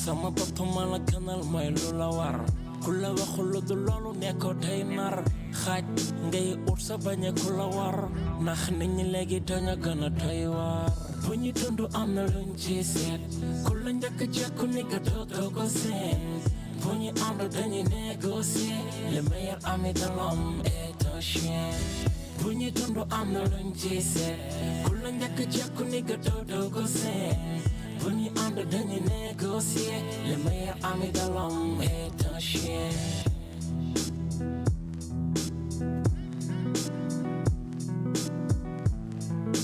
sama bopp ma la kanal mooy lu la war ku la waxul lu dul loolu ne ko day nar xaaj ngay ut sa bañe ku la war ndax nit ñi léegi dañu gën a doy waar bu ñu dund am na luñ ci seet ku la njëkk jekku ni nga dootoo ko seen bu ñu ànd dañuy négocier le meilleur ami de l'homme est un chien bu ñu dund am na luñ ci seet ku la njëkk jekku ni nga dootoo ko seen bu ñu ànd dañuy négocier le meilleur ami de l'homme est un chien.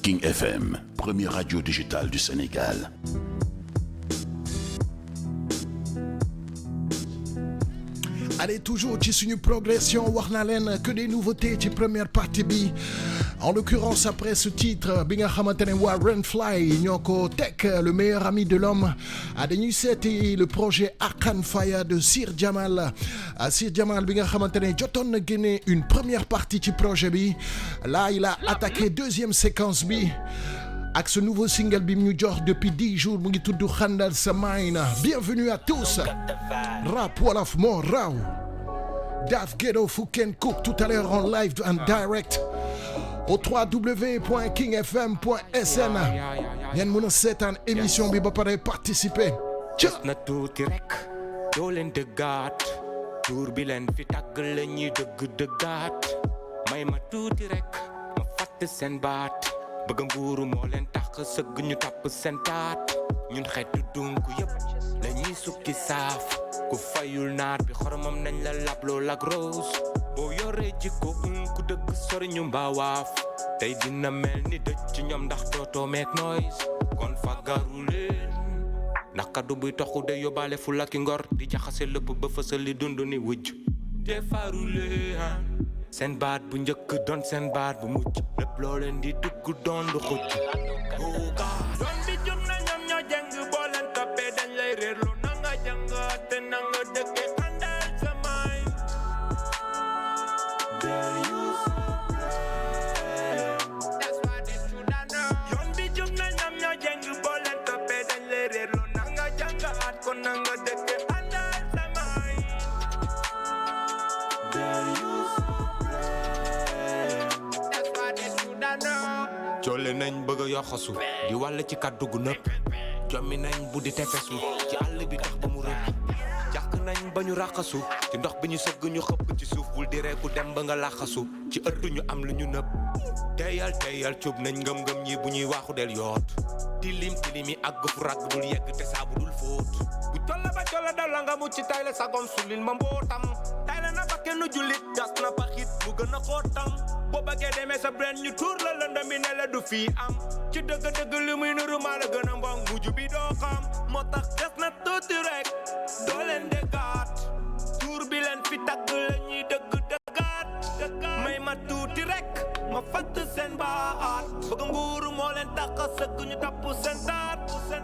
King FM, première radio digitale du Sénégal. Allez, toujours ci suñu progression wax naa leen que des nouveautés ci première partie bi en l'occurrence après ce titre bi nga xamante ne waa Rainfly ñoo ko teg le meilleur ami de l'homme dañuy seeti le projet Arkan Faya de Sir Jamal bi nga xamante ne jotoon na génne une première partie ci projet bi là il a attaqué deuxième séquence bi avec ce nouveau single bi mu ñu jox depuis 10 jours mu ngi tudd Xandal Sa Mind. Bienvenue à tous. Rap Wolof moo raw. Daf Ghetto Fuken Cook tout à l'heure en live and direct au www.kingfm.sn. ngeen mën a seetaan émission bi ba pare participer. na tuuti rek doo leen dëggaat tuur bi leen fi tàgg la ñuy dëggaat may ma tuuti rek ma fàtte seen baat bëgg nguuru moo leen tax sëgg ñu tapp seen taat ñun xeetu dunku yëpp la ñuy sukki saaf ku fayul naat bi xoromam nañ la labloo lak rose boo yoree jikko ku dëgg sori ñu mbaawaaf tey dina mel ni dëj ci ñoom ndax dootoo meek noise kon fagaru leen ndax kaddu buy toxu de yóbbaale fu lakki ngor di jaxase lépp ba fësal li dund ni wujj te faru leen seen baat bu njëkk doon seen baat bu mujj lépp loo leen di dugg doon lu xujj doon bi jum na ñoom ñoo jàng boo leen toppee dañ lay réerlu na nga jàng te na nga dëkke àndal sa may yoon bi jum na ñoom ñoo jàng boo leen toppee dañ lay réerlu na nga jàng at kon na nga dëkke àndal sa may coole nañ bëgg a yoxasu di wàll ci kàddu gu nëpp jommi nañ bu di tefesu ci àll bi tax ba mu rëbb jàq nañ ba ñu raxasu ci ndox bi ñu sëgg ñu xëpp ci suuf bul di reeku dem ba nga laxasu ci ëttu ñu am lu ñu nëpp teyal cuub nañ ngëm-ngëm ñi bu ñuy waaxu del yoot tilimi àgg fu ràgg dul yegg te saabu dul fóot bu colla ba colla dal nga mu ci tay la sagom sulil ma mbootam tay la na ba kenn jullit gas na ba xit mu gën a xootam boo bëggee demee sa brand ñu tuur la lëndëm bi ne la du fii am ci dëgg-dëgg li muy nuru maa la gën a mbong mujj bi doo xam moo tax des na tuuti rek doo leen déggaat tuur bi leen fi tagg la ñuy dëggaat may ma tuuti rek ma fatt seen baat bëgg nguuru moo leen tax sëgg ñu tapp seen taat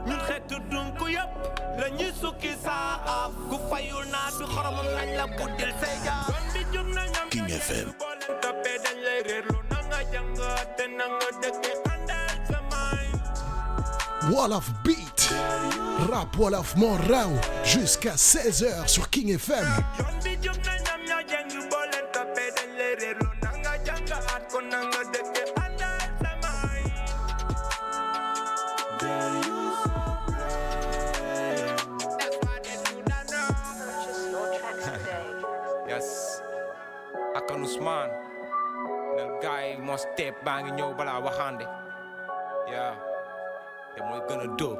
ñun xeetu dunku yëpp la ñuy sukki saaf ku fayul naat bi xoromam nañ la buddil say jaar doon bi jum na ñam King FM. boo leen toppee dañ lay réerlu na nga jàng te na nga dëkke àndal sa may Wolof Beat. Rap Wolof moo raw jusqu'à 16h sur King FM. yoon bi jum na ñam ñoo jàng boo leen toppee dañ lay réerlu na nga jàng at kon na nga dëkke àndal sa may yes Akan Ousmane nel gaay moo step baa ngi ñëw balaa waxande yeah te mooy gën a dóob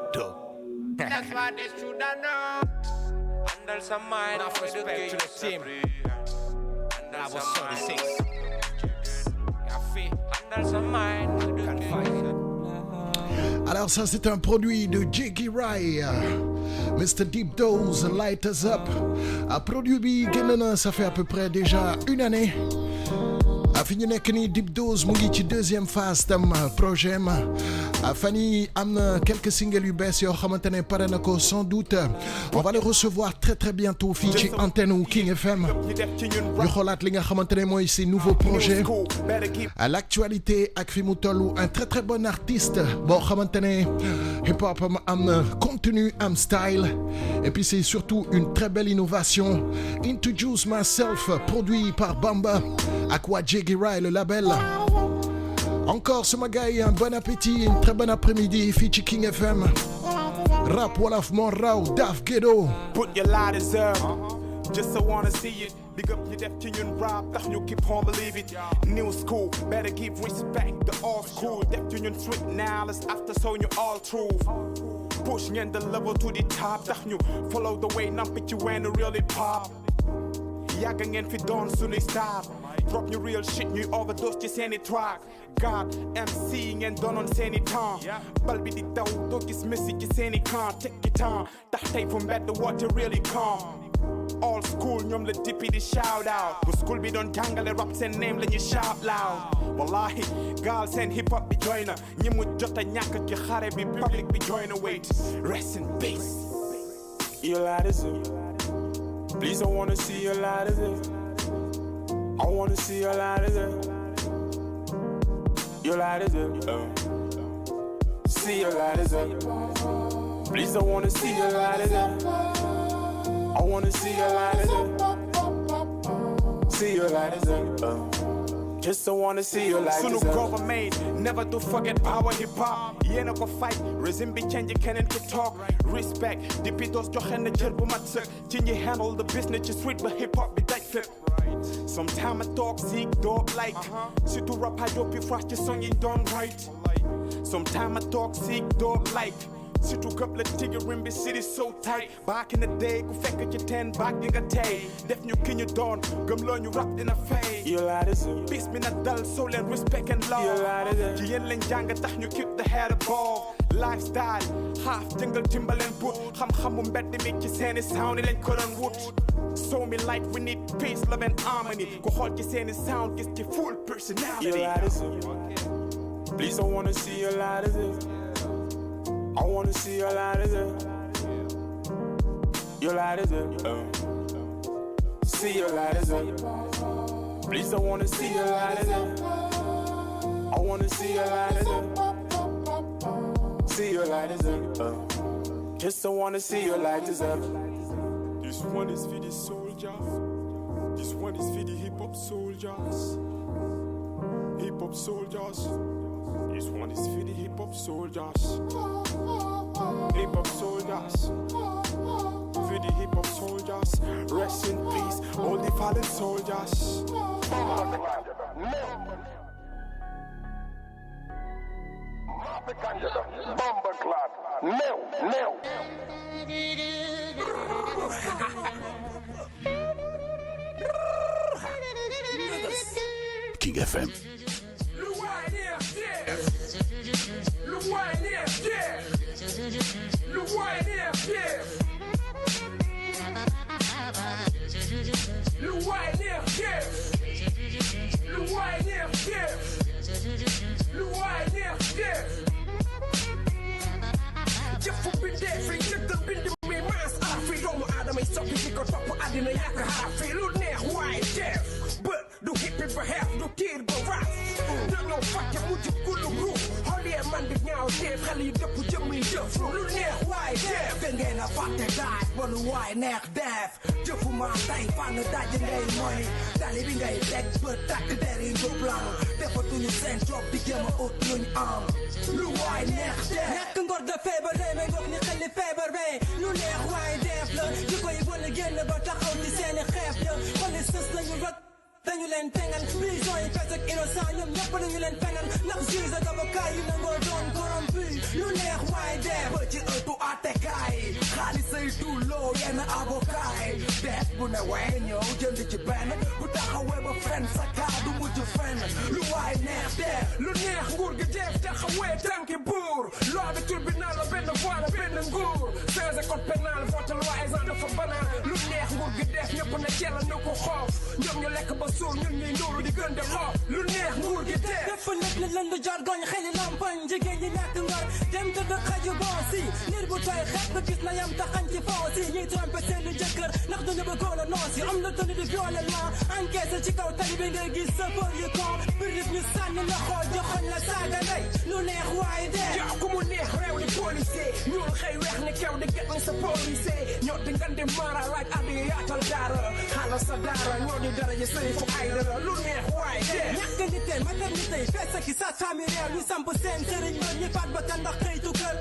that's why they should know handle some mind enough respect to the team handle some mind handle some mind Alors ça c'est un produit de Jiggy Rai. Mr Deep Dose Light Us Up. Produit bi génn na ça fait à peu près déjà une année. Fi ñu nekk nii Deep Dose mu ngi ci deuxième phase tam projet ma Fanny am na quelques singles yu bees yoo xamante ne pare na ko sans doute on va les recevoir très très bientôt fii ci antenne wu King FM ñu xoolaat li nga xamante ne mooy ses nouveaux projets à l'actualité ak fi mu tollu un très très bon artiste boo xamante ne hip hop am na contenu am style et puis c'est surtout une très belle innovation Introduce Myself produit par Bamba ak waa Jiggy Rai le label. Encore ce magaï, un bon appétit, une très bonne après-midi, Fitchi King FM. Rap Wolof mon raw, Daf Ghetto. Put your lighters up, just so wanna see it. Big up your def to you rap, that you keep on believe it. New school, better give respect the old school. Def to you street now, let's after so you all truth. Pushing the level to the top, that you follow the way, not pick you when it really pop. Yàgg ngeen fi doon suñuy stop drop ñu real shit ñuy overdose ci seeni track God MC ngeen doonoon seeni temps bal bi di daw doo gis Messi ci seeni camp tekki temps tax tey fu mbedd woote really calm all school ñoom la dippi di shout out bu school bi doon jàngale rap seen name la ñuy shout loud wallahi gaal seen hip hop bi jooy na ñi mu jot a ñàkk ci xare bi public bi jooy na wait rest in peace Please, I wanna see a lot of it. I wanna see a lot of it. Your light is it. See a lot of it. Please, I wanna see a lot of it. I wanna see a lot of it. See a lot of it. Just I wanna see you like this. Sunu government never to forget power hip hop. Yéena ko fight régime bi change keneen ki talk. Respect députés joxe na cër bu mat sëkk ci ñi handle the business ci street ba hip hop bi daj fépp. Sometimes I talk sick dope like surtout rap high dope yu fresh ci song yi done right. Sometimes I talk sick dope like surtout gëpp la tiggerim bi city so tight. Back in the day ku fekk ci teen back di nga tey def ñu ki ñu doon gëm loo ñu rap dina fay. Peace mi na dal so leen respect and love ci yéen lañ jàng tax ñu keep the head above. Lifestyle half jëngal timbaleen put xam-xamu mbedd mi ci seeni sound yi lañ ko doon wut. So me like we need peace love and harmony ku xool ci seeni sound gis ci full personality. Please I wanna see a lot of it. I wanna see a lot of it. Your light is it. See your light is it. Please, I wanna see a lot of it. I wanna see a lot of it. See your light is it. Just I wanna see your light is up. This one is for the soldiers. This one is for the hip hop soldiers. Hip hop soldiers. This one is for the hip hop soldiers. Hip hop soldiers. For the hip hop soldiers. Rest in peace, all the fallen soldiers. Bomba clap. New. King FM. Why neck deaf? Just for my time, find a dying day money. That living day, black, but that the day in your plan. Therefore, to you send drop the game out on your arm. Why neck deaf? Neck and got the favor, they go in the favor, they. You neck, why deaf? You go, you will again about the house, the same half. When it's just like you rock. Then you learn pengan, please on your pets like innocent, you're not putting you learn pengan. Now, series of a guy, you know, don't corrupt. You neck, why there? But you to attack guy. Kali say too low, and avokai. That's when I went, you know, to Japan. But however, friends, I can't do with your friend. Lu why neck there? Lu neck, good death, that's away, thank you, boor. Lord, the tribunal, I've been the one, I've been the good. Says I got penal, for the wise under for banana. Lu neck, good death, you're gonna kill a no go off. ñoom ñu lekk ba suur ñun ñuy nuuru di gën di xool lu neex nguur gi tee dafa nekk li lënd jargoñ xeli lampañ jigéen ñi ñàkk ngor dem tëdd xaju bon si liir bu tooy xeet nga gis na yam taxañ ci foo si ñuy trompé seeni jëkkër ndax duñu bëggoon a noos yi am na tëdd di violemment encaissé ci kaw tali bi ngay gis sa bër yi kon biir ñu sànni la xool joxoñ la saaga ndey lu neex waaye dee jox ku mu neex réew ni policier ñuul xëy weex ni kew di get ni sa policier ñoo di ngan di mara laaj addi yaatal daara xaala sa daara ñoo di dara ji sëy fu ay dara lu neex waaye dee ñàkk nité maternité fees ki sa taami réew ñu samp seen sëriñ ba ñi faat ba kan ndax xëytu kër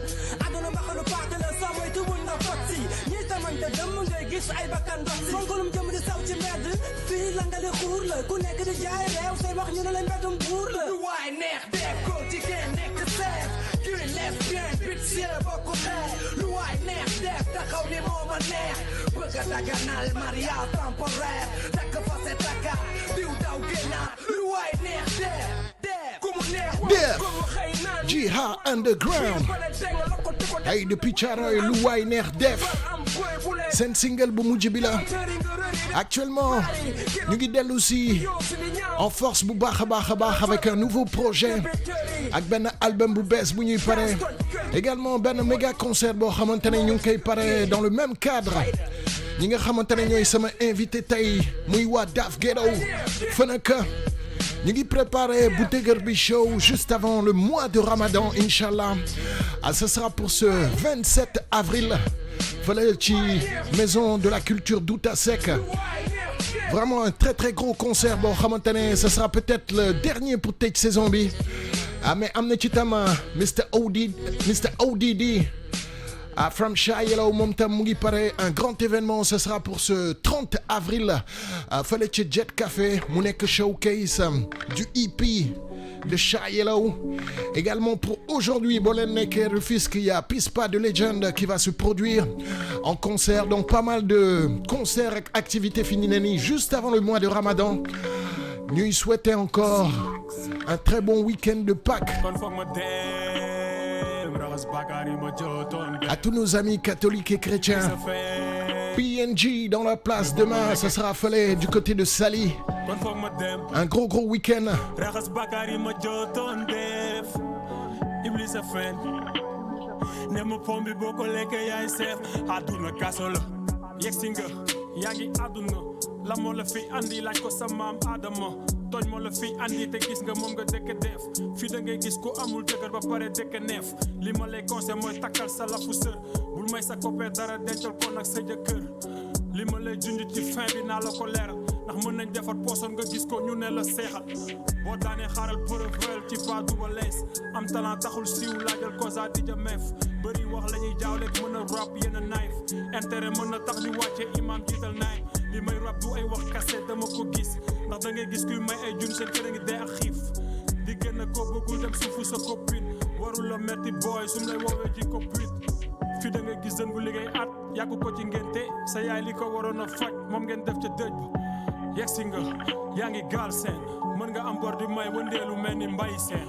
aduna mbaxalu paate la soo moytu wuñ na fot si ñi tamante dëmm ngay gis ay bakkan dox si fonkulum jëm di saw ci mbedd fii la nga di xuur la ku nekk di jaay réew say wax ñu ne la mbeddum buur la lu waay neex def ko jigéen nekk seef kii lesbien bit sie bokku xeex lu waay neex def taxaw ni moo ma neex bëgg a daganal mariage temporaire takk fa se takka diw daw génnaat lu waay neex def ku mu neex Def Jiha Underground ay depuis Thiaroye lu waay neex def seen single bu mujj bi la actuellement ñu ngi dellu si en force bu baax a baax a baax avec un nouveau projet ak benn album bu bees bu ñuy pare également benn méga concert boo xamante ne ñu ngi koy pare dans le même cadre ñi nga xamante ne ñooy sama invité tey muy waa Daf Ghetto fa nag ñu ngi préparé bu dëgër bi show juste avant le mois de Ramadan Inch'Allah ce sera pour ce 27 avril fële ci maison de la culture Douta Seck vraiment un très très gros concert boo xamante ne ce sera peut-être le dernier pour tëj saison bi mais am na ci tam Mr ODD from Shy Yellow moom tam mu ngi pare un grand événement ce sera pour ce 30 avril fële ci Jet Café mu nekk showcase du EP de Shy Yellow également pour aujourd'hui boo leen nekkee Rufisque il y a Pispa de Legend qui va se produire en concert donc pas mal de concerts ak activités féminines yi juste avant le mois de Ramadan ñuy souhaiter encore un très bon week-end de Pâques à tous nos amis catholiques et chrétiens. PNG dans la place demain, ça sera fallait du côté de Saly. Un gros week-end. La moo la fi andi laaj ko sa maam Adama tooñ moo la fi andi te gis nga moom nga dëkk def fii da ngay gis ku amul jëkkër ba pare dëkk neef li ma lay conseil mooy takkal sa lafu sër bul may sa copain dara dencal ko nag sa jëkkër li ma lay junj ci fin bi naa la ko leeral ndax mën nañ defar poson nga gis ko ñu ne la seexal boo daanee xaaral preuve ci pas duba lees am talent taxul siiw laajal ko sa dija meef bëri wax la ñuy jaawle mën a rap yenn knife intérêt mën na tax ñu wàcce imam jiital naay li may rap du ay wax kase dama ko gis ndax da ngay gis kuy may ay jun seen kër a ngi dee ak xiif di gën a ko bëggul dem suufu sa copine warul la metti boy sum lay woowee ji ko puit fi da ngay gis dën bu liggéey at yàggu ko ci ngénte sa yaay li ko waroon a faj moom ngeen def ca dëj ba yegsi nga yaa ngi gaal seen mën nga am bor di may wëndeelu mel ni mbay seen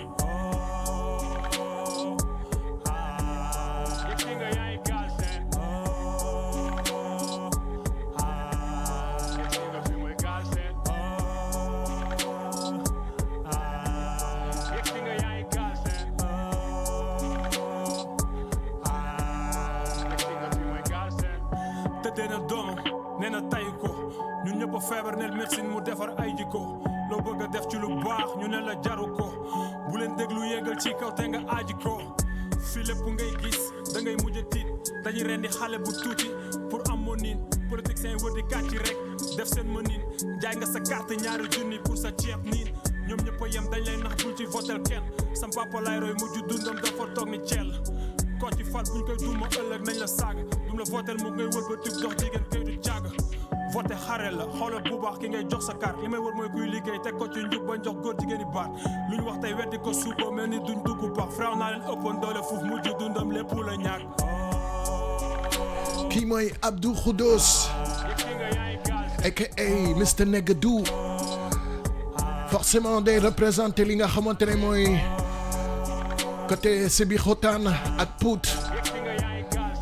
feebar nel médecine mu defar ay jikko loo bëgg a def ci lu baax ñu ne la jaru ko bu leen déglu yéegal ci kaw te nga aaji ko fi lépp ngay gis da ngay mujj tiit dañuy rendi xale bu tuuti pour am monin politique seen wër di kàcci rek def seen mënin jaay nga sa carte ñaari junni pour sa ceeb niin ñoom ñëpp a yem dañ lay nax bul ci votel kenn sam papa lay roy mujj dundam dafa toog ni ceel koo ci fal buñ koy duma ëllëg nañ la saaga dum la votel mu ngay wër ba tib dox jigéen kay du caaga voté xare la xoolal bu baax ki ngay jox sa carte li may wër mooy kuy liggéey teg ko ci njub ba jox góor jigéen i baat lu ñu wax tey weddi ko suuba mel ni duñ dugg baax frère naa leen ëppoon doole fuuf mujj dundam lépp la ñàkk kii mooy Abdou Khoudos aka Mr Negadou forcément day représenté li nga xamante ne mooy côté Sébikotane ak Pout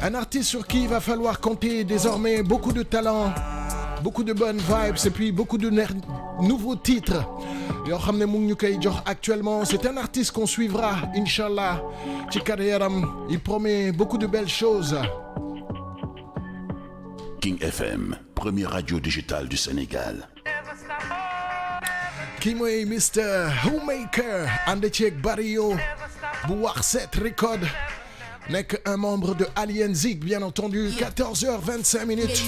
un artiste sur qui il va falloir compter désormais beaucoup de talent beaucoup de bonnes vibes et puis beaucoup de nouveaux titres. Yoo xam ne mu ngi ñu koy jox actuellement. C'est un artiste qu'on suivra, Inch'Allah. Ci carrière am, il promet beaucoup de belles choses. King FM, première radio digitale du Sénégal. Kii mooy Mr Whomaker ànd ceeg Barrio bu wax set record nekk un membre de Alien Zik, bien entendu. 14h25 minutes.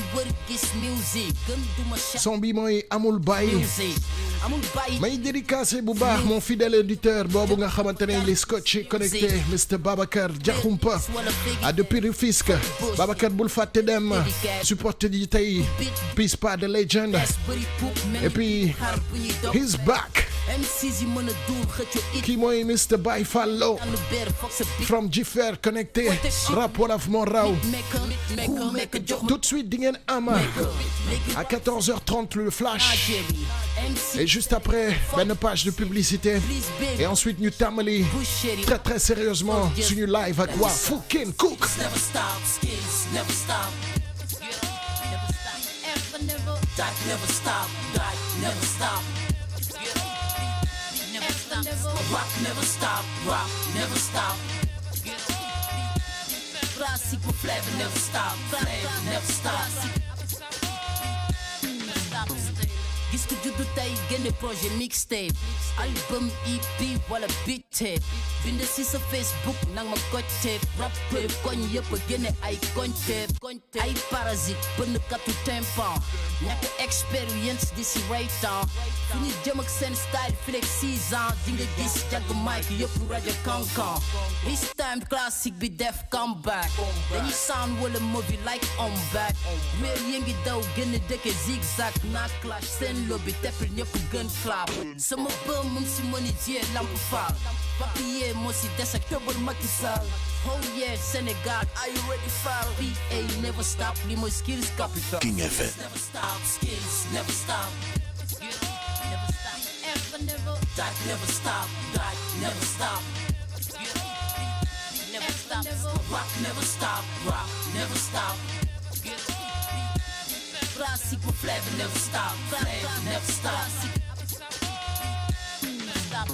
Son bi mooy Amul Bay. may dédicacé bu baax mon fidèle auditeur boobu nga xamante ne il est scotché connecté Mr Babacar Diakhoumpa depuis Rufisque. Babacar bul fàtte dem supporter di tey Peace pas de legend et puis he's back. Kii mooy Mr Baye Fallo from Jiffer connecté rap wolof moo raw. Tout de suite di ngeen am à 14h30 le flash et juste après une page de publicité et ensuite ñu tàmbali très très sérieusement suñu live ak waa Fucking Cook. Rock never stop, rock never stop. Classic with flavor never stop, flavor never stop. Gis ko juddu tey génne projet mixtape, album EP wala beat tape. Bind si sa Facebook nang ma koñ tape, rap koñ yëpp génne ay koñ tape. Ay parasite bënn katu tympan, ñàkk expérience di si raytan. Fi ñu jëm ak seen style fileeg 6 ans di nga gis jàgg mic yëpp rajo kankan. This time classic bi def comeback, dañuy sound wala movie like on back. Weer yi ngi daw génne dëkke zigzag na clash seen lobby teppil ñëpp gën clap. Sama bëm mu ngi si monetier lamp faal, papier moo si des ak tëbal Macky Sall. Oh yeah Sénégal, are you ready for PA never stop, li mooy skills capital. King FM. Never stop, skills never stop. Never stop, ever never. That never stop, that never stop. Never stop, rock never stop, rock never stop. Classic with flavor never stop, flavor never stop.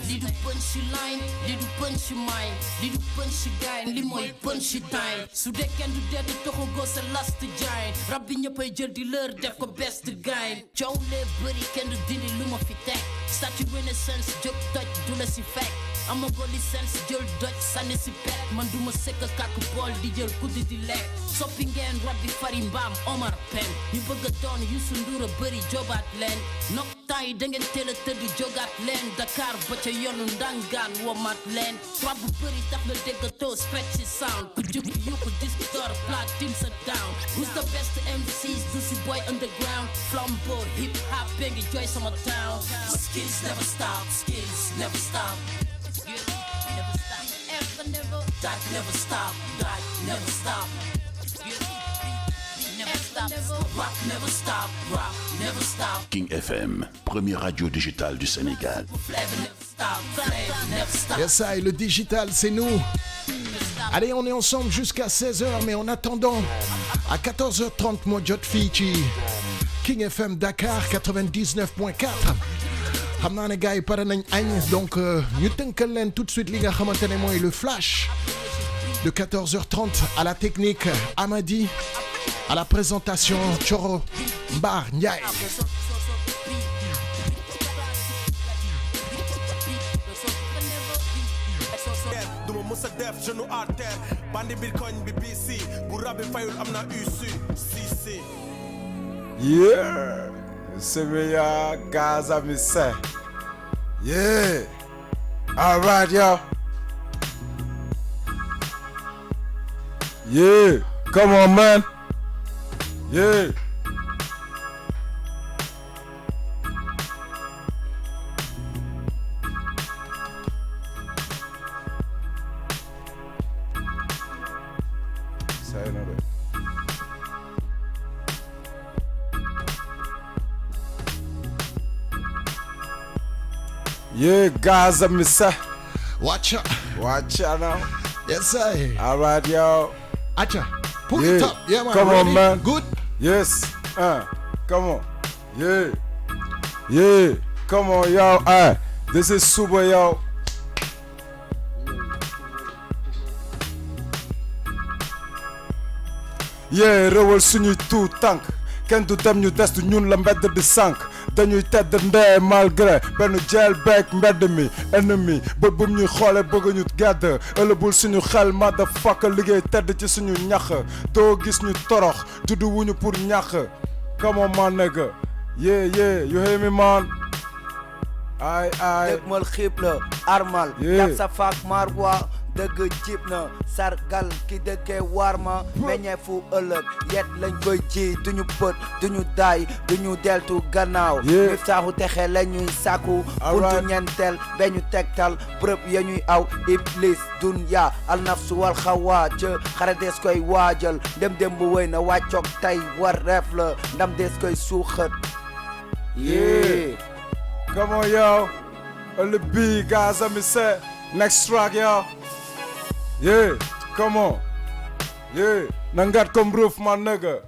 Little punchy line, little punchy mind, little punchy guy, li mooy punchy time. Su dee kenn du dee toxo go sa last giant, rab bi ñëppay jël di leur def ko best guy. Coow lee bëri kenn du dindi lu ma fi teg, statue renaissance jóg toj du la si fekk. Ama go licence jël doj sànni si pet, man du ma sekk kàkk bool di jël kuddi di lekk. Soppi ngeen rab bi fari mbaam Omar Pen, ñu bëgg a doon Youssou Ndour a bëri jobaat leen. Nok temps yi da ngeen teel a tëdd jogaat leen, Dakar ba ca yoonu ndangaan womaat leen. Rab bu bëri tax na déggatoo scratchy sound, ku jub yokku disque d'or platine sa down. Who's the best MCs du si boy underground, flambeau hip hop bee ngi joy sama town. Skills never stop, skills never stop. Never stop, ever never. That never stop, that never stop. Never stop, rock never stop, rock never stop. King FM, première radio digitale du Sénégal. Flavor never stop, flavor never stop. Yes, ça, le digital, c'est nous. Allez, on est ensemble jusqu'à 16h, mais en attendant, à 14h30, moi, jot fii ci King FM Dakar 99.4. xam naa ne gars yi pare nañ añ donc ñu tënkal leen tout de suite li nga xamante ne mooy le flash de 14h30 à la technique Amadi, à la présentation Thioro Mbar Ndiaye. duma musa def genou à terre bandi bir koñ bi BC bu rabbi fayul am na UC CC. Yeah, Semia Gaza me say. Yeah, all right, yo. Yeah, come on, man. Yeah. Say another. Yeah, Gaza me say. Watch out. Watch out now. Yes, sir. All right, yo. Acha, pull Yeah. it up. Yeah, man. Come Ready? on, man. Good. Yes. come on. Yeah, come on, yo. Hey, this is Super, yo. Yeah, rewal suñuy tout tànk kenn du dem ñu des du ñun la mbedd di sànk dañuy tedd ndee malgré benn jeel beeg mbedd mi ennemi bët bum ñuy xoole bëgg ñu gedd ëllëbul suñu xel motherfucker liggéey tedd ci suñu ñax doo gis ñu torox juddu wuñu pour ñax come on my nigga yeah you hear me man ay dëgg mal xiib la armal yam sa faak marwa dëgg jib na sargal ki dëkkee war ma meññeefu ëllëg yet lañ koy ji duñu pët duñu daay duñu deltu gannaaw miftaaxu texe la ñuy sàkku buntu ñenteel beñu tegtal bërëb ya ñuy aw iblis dunya al nafsu wal xawaa ca xare des koy waajal dem bu wéy na wàccoog tey war reef la ndam des koy suuxat come on yo ëllëg bi Gaza mi se next track yo yeah, come on. Yeah, nangat comme roof, my nigga.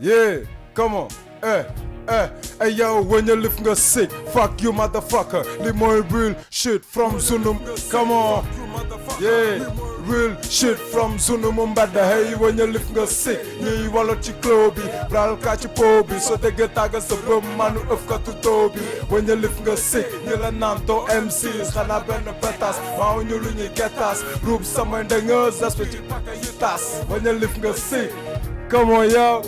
Yeah, come on. Hey yo, when you live nga sick, fuck you motherfucker. Li mooy real shit from Sunum. Come on. Yeah, real shit from Sunum mbedd. Hey, when you live nga sick, ñuy walo ci club bi, bral ka ci po bi, so dégg tàgga sa bëm manu ëf ka tutoo bi. When you live nga sick, ñu la naan doo MCs, xanaa benn betas, maaw ñu lu ñuy getas, ruub sama ndengës, aspect ci paka yu tas. When you live nga sick, come on yo.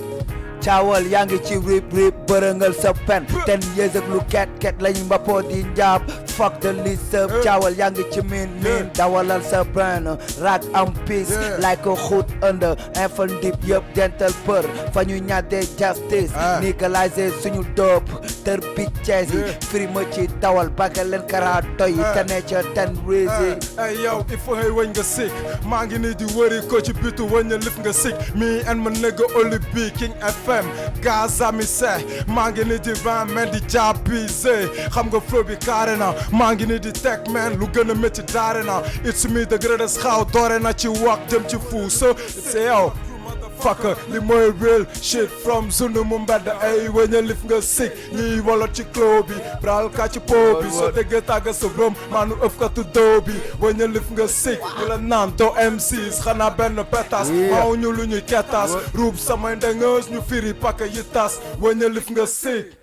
caawal yaa ngi ci rip bërëngal sa pen 10 years ak lu ket lañu mbappoo di njaab fuck the list up caawal yaa ngi ci min dawalal sa brain rack am peace like a hood under infant deep yëpp dental për fa ñu ñaddee justice négaliser suñu doop tër big cheese yi firi ma ci dawal baka leen kara doy te ne ca ten risi hey yow il faut hey wañ nga sick maa ngi ni di wëri ko ci bitu wañ nga lif nga sick me and my nigga Oli B King FM Gaza mi se maa ngi ni di van men di jàppise xam nga flow bi carré na maa ngi ni di tech man lu gën a métti daare na it's me the greatest xaaw doore na ci wax jëm ci fu so c'est yow fucker li mooy real shit from Zunu mu mbedd ay wëña lif nga sick ñiy wolo ci clo bi bral ka ci po bi soo déggee tàgga sa rom maanu ëf ka tu doo bi wëña lif nga sick ñu la naan doo MCs xanaa benn petas maaw ñu lu ñuy ketas ruub samay ndengës ñu firi paka yi tas wëña lif nga sick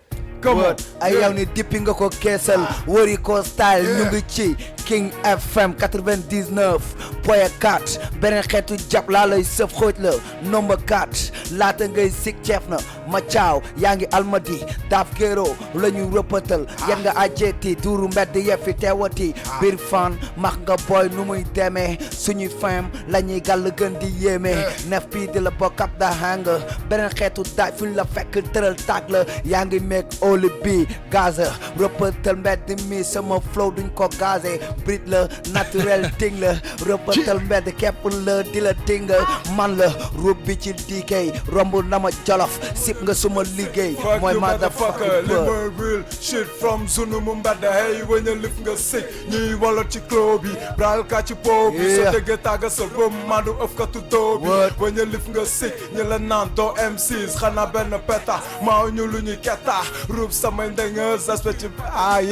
ay yow ni dippi nga ko keesal wëri ko style ñu ngi ci King FM 99.4 beneen xeetu jàpp laa lay sëf xooj la number 4 laata ngay sik ceef na ma caaw yaa ngi almadi daaf kéro la ñu rëppatal yan nga ajeti duuru mbedd yefi teewati biir fan max nga boy nu muy demee suñuy fam la ñuy gàll gën di yéeme nef bii di la bokk ab da hang beneen xeetu daaj fuñ la fekk tëral tàgg la yaa ngi meeg Oli B Gaza rëppatal mbedd mi sama flow duñ ko gazé brit la naturel ting la rëppatal mbedd kepp la di la tinga man la rub bi ci DK romb na ma jolof sip nga suma liggéey mooy motherfucker li mooy real shit from Zunu mu mbedd hey wëña lif nga sick ñuy wolo ci clo bi bral ka ci po bi so déggee tàgga sa rom mandu ëf ka tu doo bi wëña lif nga sick ñu la naan doo MCs xanaa benn peta maaw ñu lu ñuy ketta ruub samay ndengës aspect ci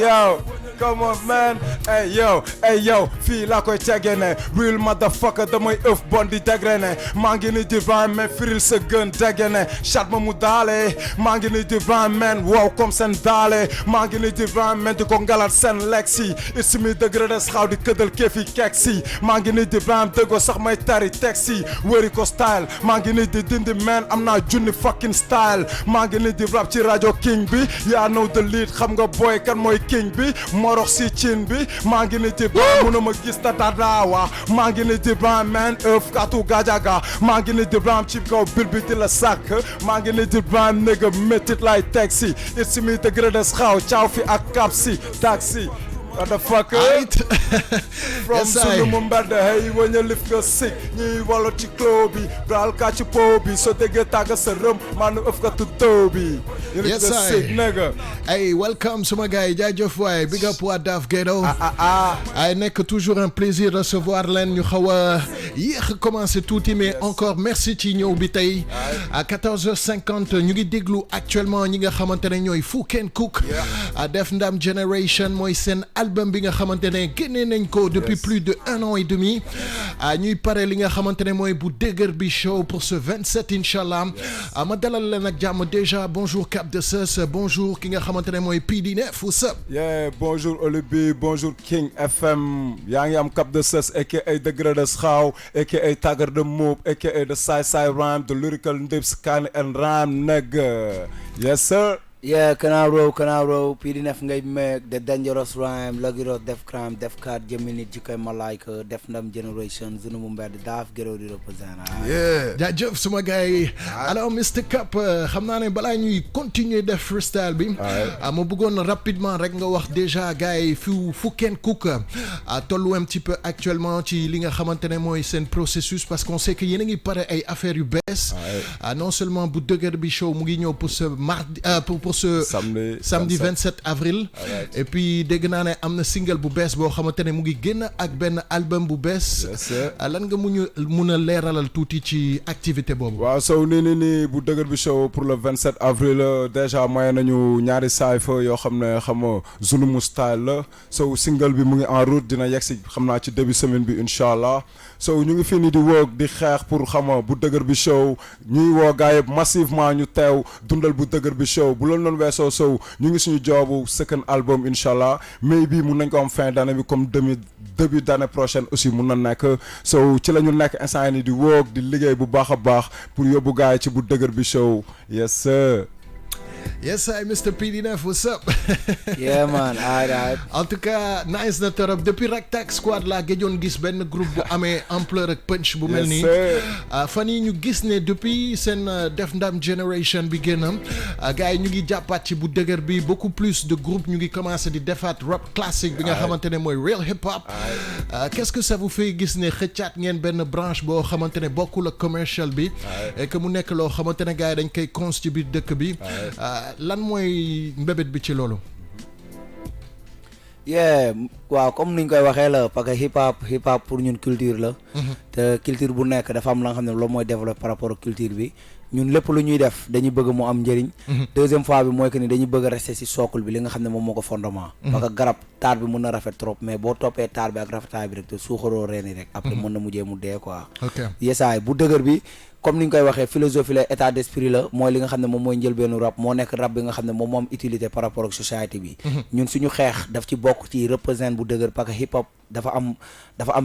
yo come on man hey yo fii laa koy tegee ne real motherfucker damay ëf bon di degre ne maa ngi ni di rhyme mais firil sa gën dege ne chat ma mu daale maa ngi ni di rhyme man wow comme seen daale maa ngi ni di rhyme man di ko ngalat seen leksi it's me degré des xaaw di këdal keefi keksi maa ngi ni di rhyme dëggoo sax may tari texi wëri ko style maa ngi ni di dindi man am naa junni fucking style maa ngi ni di rap ci rajo king bi yaa know the lead xam nga boy kan mooy king bi morox si cin bi maa ngi ni di rhyme mënu ma gis ta dadawa maa ngi ni di rhyme man ëf katu gajaga maa ngi ni di rhyme ci kaw bil bi di la sàkk maa ngi ni di rhyme nigga métit lay taxi it's me the greatest xaaw caaw fi ak kapsi taxi motherfucker from Zulu mu mbedd hey wëña lif nga sick ñuy wolo ci clo bi bral ka ci po bi so déggee tàgga sa rëm maanu ëf ka tu doo bi yes nigga hey welcome suma gars yi jaajëf waay big up waa Daf Ghetto ay nekk toujours un plaisir recevoir leen ñu xaw a yéex commencé tuuti mais encore merci ci ñëw bi tey à 14h50 ñu ngi déglu actuellement ñi nga xamante ne ñooy Fook and Cook Def Ndam Generation mooy seen album bi nga xamante ne génnee nañ ko depuis plus de 1 an et demi ñuy pare li nga xamante ne mooy bu dëgër bi show pour ce 27 inchallah ma dalal leen ak jàmm déjà bonjour Cap de Sus bonjour ki nga xamante ne mooy PD9 what's up bonjour Olibi bonjour King FM yaa ngi am Cap de Sus aka Degré de Schouw aka Tagger de Moop aka the Sai Rhyme the lyrical Ndips Kane and Rhyme nigga yes sir. Yeah, Canaro, PD9 ngay make the dangerous rhyme, Lagiro, Def Crime, Def Card, Gemini, Jika Malaika, Def Ndam Generation, Zunu Mumbai, Daf Gero di represent. Yeah. Jaajëf suma gars yi. Alors Mr Cap, xam naa ne balaa ñuy continuer def freestyle bi. ma bëggoon rapidement rek nga wax déjà gars yi Fook and Cook tollu un petit peu actuellement ci li nga xamante ne mooy seen processus parce qu'on sait que yéen a ngi pare ay affaires yu bees. Non seulement bu dëgër bi show mu ngi ñëw pour ce mardi pour ce samedi 27 avril et puis dégg naa ne am na single bu bees boo xamante ne mu ngi génn ak benn album bu bees lan nga mun a leeralal tuuti ci activité boobu waaw so nii bu dëgër bi show pour le 27 avril déjà moye nañu ñaari cypher yoo xam ne xam nga Zulumu style la so single bi mu ngi en route dina yegsi xam naa ci début semaine bi inchallah so ñu ngi fii nii di work di xeex pour xam nga bu dëgër bi show ñuy woo gars yi massivement ñu teew dundal bu dëgër bi show bu loolu noonu weesoo so ñu ngi suñu joobu second album inchallah mais bi mun nañ ko am fin d'année bi comme début d'année prochaine aussi mun na nekk so ci la ñu nekk instant ni di work di liggéey bu baax a baax pour yóbbu gars yi ci bu dëgër bi show yes sir. Yes, I Mr PD9, what's up? Yeah man, alright. En tout cas, nice na torop depuis Raktak Squad la gëjoon gis benn groupe bu amee ampleur ak punch bu mel nii. Fan yi ñu gis ne depuis seen Def Ndam Generation bi génn gars yi ñu ngi jàppaat ci bu dëgër bi beaucoup plus de groupes ñu ngi commencé di defaat rap classique bi nga xamante ne mooy real hip hop. Qu'est-ce que ça vous fait gis ne xëccaat ngeen benn branche boo xamante ne bokkul ak commercial bi et que mu nekk loo xamante ne gars yi dañ koy cons ci biir dëkk bi. Lan mooy mbébét bi ci loolu. waaw comme niñ koy waxee la parce que hip hop pour ñun culture la. te culture bu nekk dafa am la nga xam ne loolu mooy développé par rapport ak culture bi ñun lépp lu ñuy def dañuy bëgg mu am njëriñ. deuxième fois bi mooy que ni dañuy bëgg a rester ci socle bi li nga xam ne moom moo ko fondement. parce que garab taar bi mën na rafet trop mais boo toppee taar bi ak rafetaay bi rek te suuxaroo reen yi rek. après mën na mujjee mu dee quoi. yesaay bu dëgër bi. comme ni ñu koy waxee philosophie la état d'esprit la mooy li nga xam ne moom mooy njëlbeenu rap moo nekk rap bi nga xam ne moom moo am utilité par rapport ak société bi. ñun suñu xeex daf ci bokk ci représente bu dëgër parce que hip hop dafa am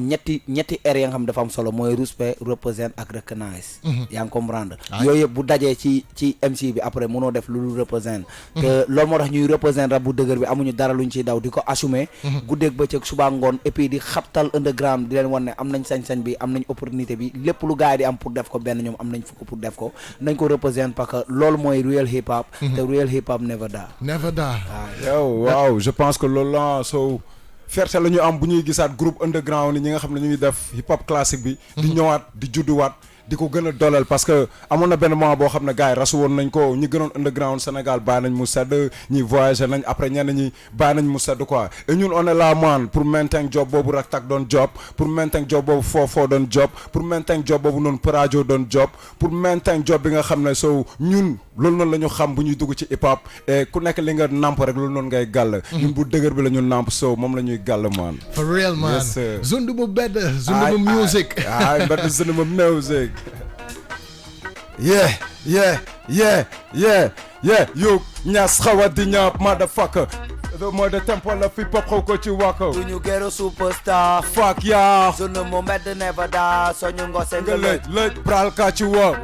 ñetti air ya nga xam dafa am solo mooy respect représente ak recognize. yaa ngi comprendre. yooyu yëpp bu dajee ci MC bi après mënoo def lu représente. te loolu moo tax ñuy représente rap bu dëgër bi amuñu dara luñ ciy daw di ko assumer. guddeeg bëccëg suba ngoon et puis di xabtal underground di leen wan ne am nañ sañ-sañ bi am nañ opportunité bi lépp lu gars yi di am pour def ko benn ñoom am nañ fukk pour def ko nañ ko représente parce que loolu mooy real hip hop. te real hip hop never die. Never die. waaw je pense que loolu la so fierté la ñu am bu ñuy gisaat groupe underground yi ñi nga xam ne ñu ngi def hip hop classique bi. di ñëwaat di judduwaat. di ko gën a dooleel parce que amoon na benn moment boo xam ne gars yi rasu woon nañ ko ñi gënoon underground Sénégal bàyyi nañ mu sedd ñi voyagé nañ après ñenn ñi bàyyi nañ mu sedd quoi et ñun on est là man pour maintain job boobu Raktak doon job pour maintain job boobu Fofo doon job pour maintain job boobu noonu Parajo doon job pour maintain job bi nga xam ne so ñun loolu noonu la ñu xam bu ñuy dugg ci hip hop et ku nekk li nga namp rek loolu noonu ngay gàll ñun bu dëgër bi la ñu namp so moom la ñuy gàll man for real man Zundumu bed Zundumu music mbedd Zundumu music yow ñaas xawa di ñaap motherfucker mooy de tempo la fi pop xaw ko ci wàkk du ñu gero superstar fuck yaa Zulumu mbedd never die soñu ngose lëj pral ka ci wok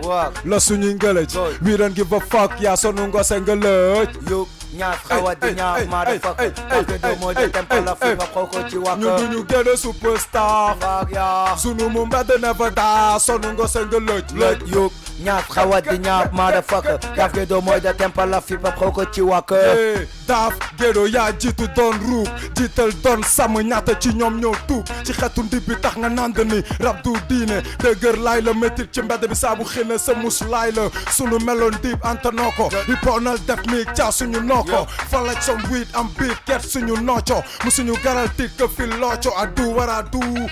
la suñuy ngëlëj we don't give a fuck yaa sonu ngose ngëlëj yow ñaas xawa di ñaap motherfucker parce que mooy de tempo la fi pop xaw ko ci wàkk ñu du ñu gero superstar fuck yaa Zulumu mbedd never die sonu ngose ngëlëj yow ñaap xawat di ñaap motherfucker Daf Ghetto mooy da tempa la fi pap xaw ko ci wàkk Daf Ghetto yaa jiitu doon ruub jiital doon sàmm ñaata ci ñoom ñoo tuub ci xetu ndib bi tax nga nand ni rab du diine dëgër laay la métit ci mbedd bi saabu xëna sa mus laay la sunu meloon diib antanoo ko i ponal def mi caa suñu nooko falaj som wiit am biir ket suñu nooco mu suñu garal tit que fi looco a du wara du du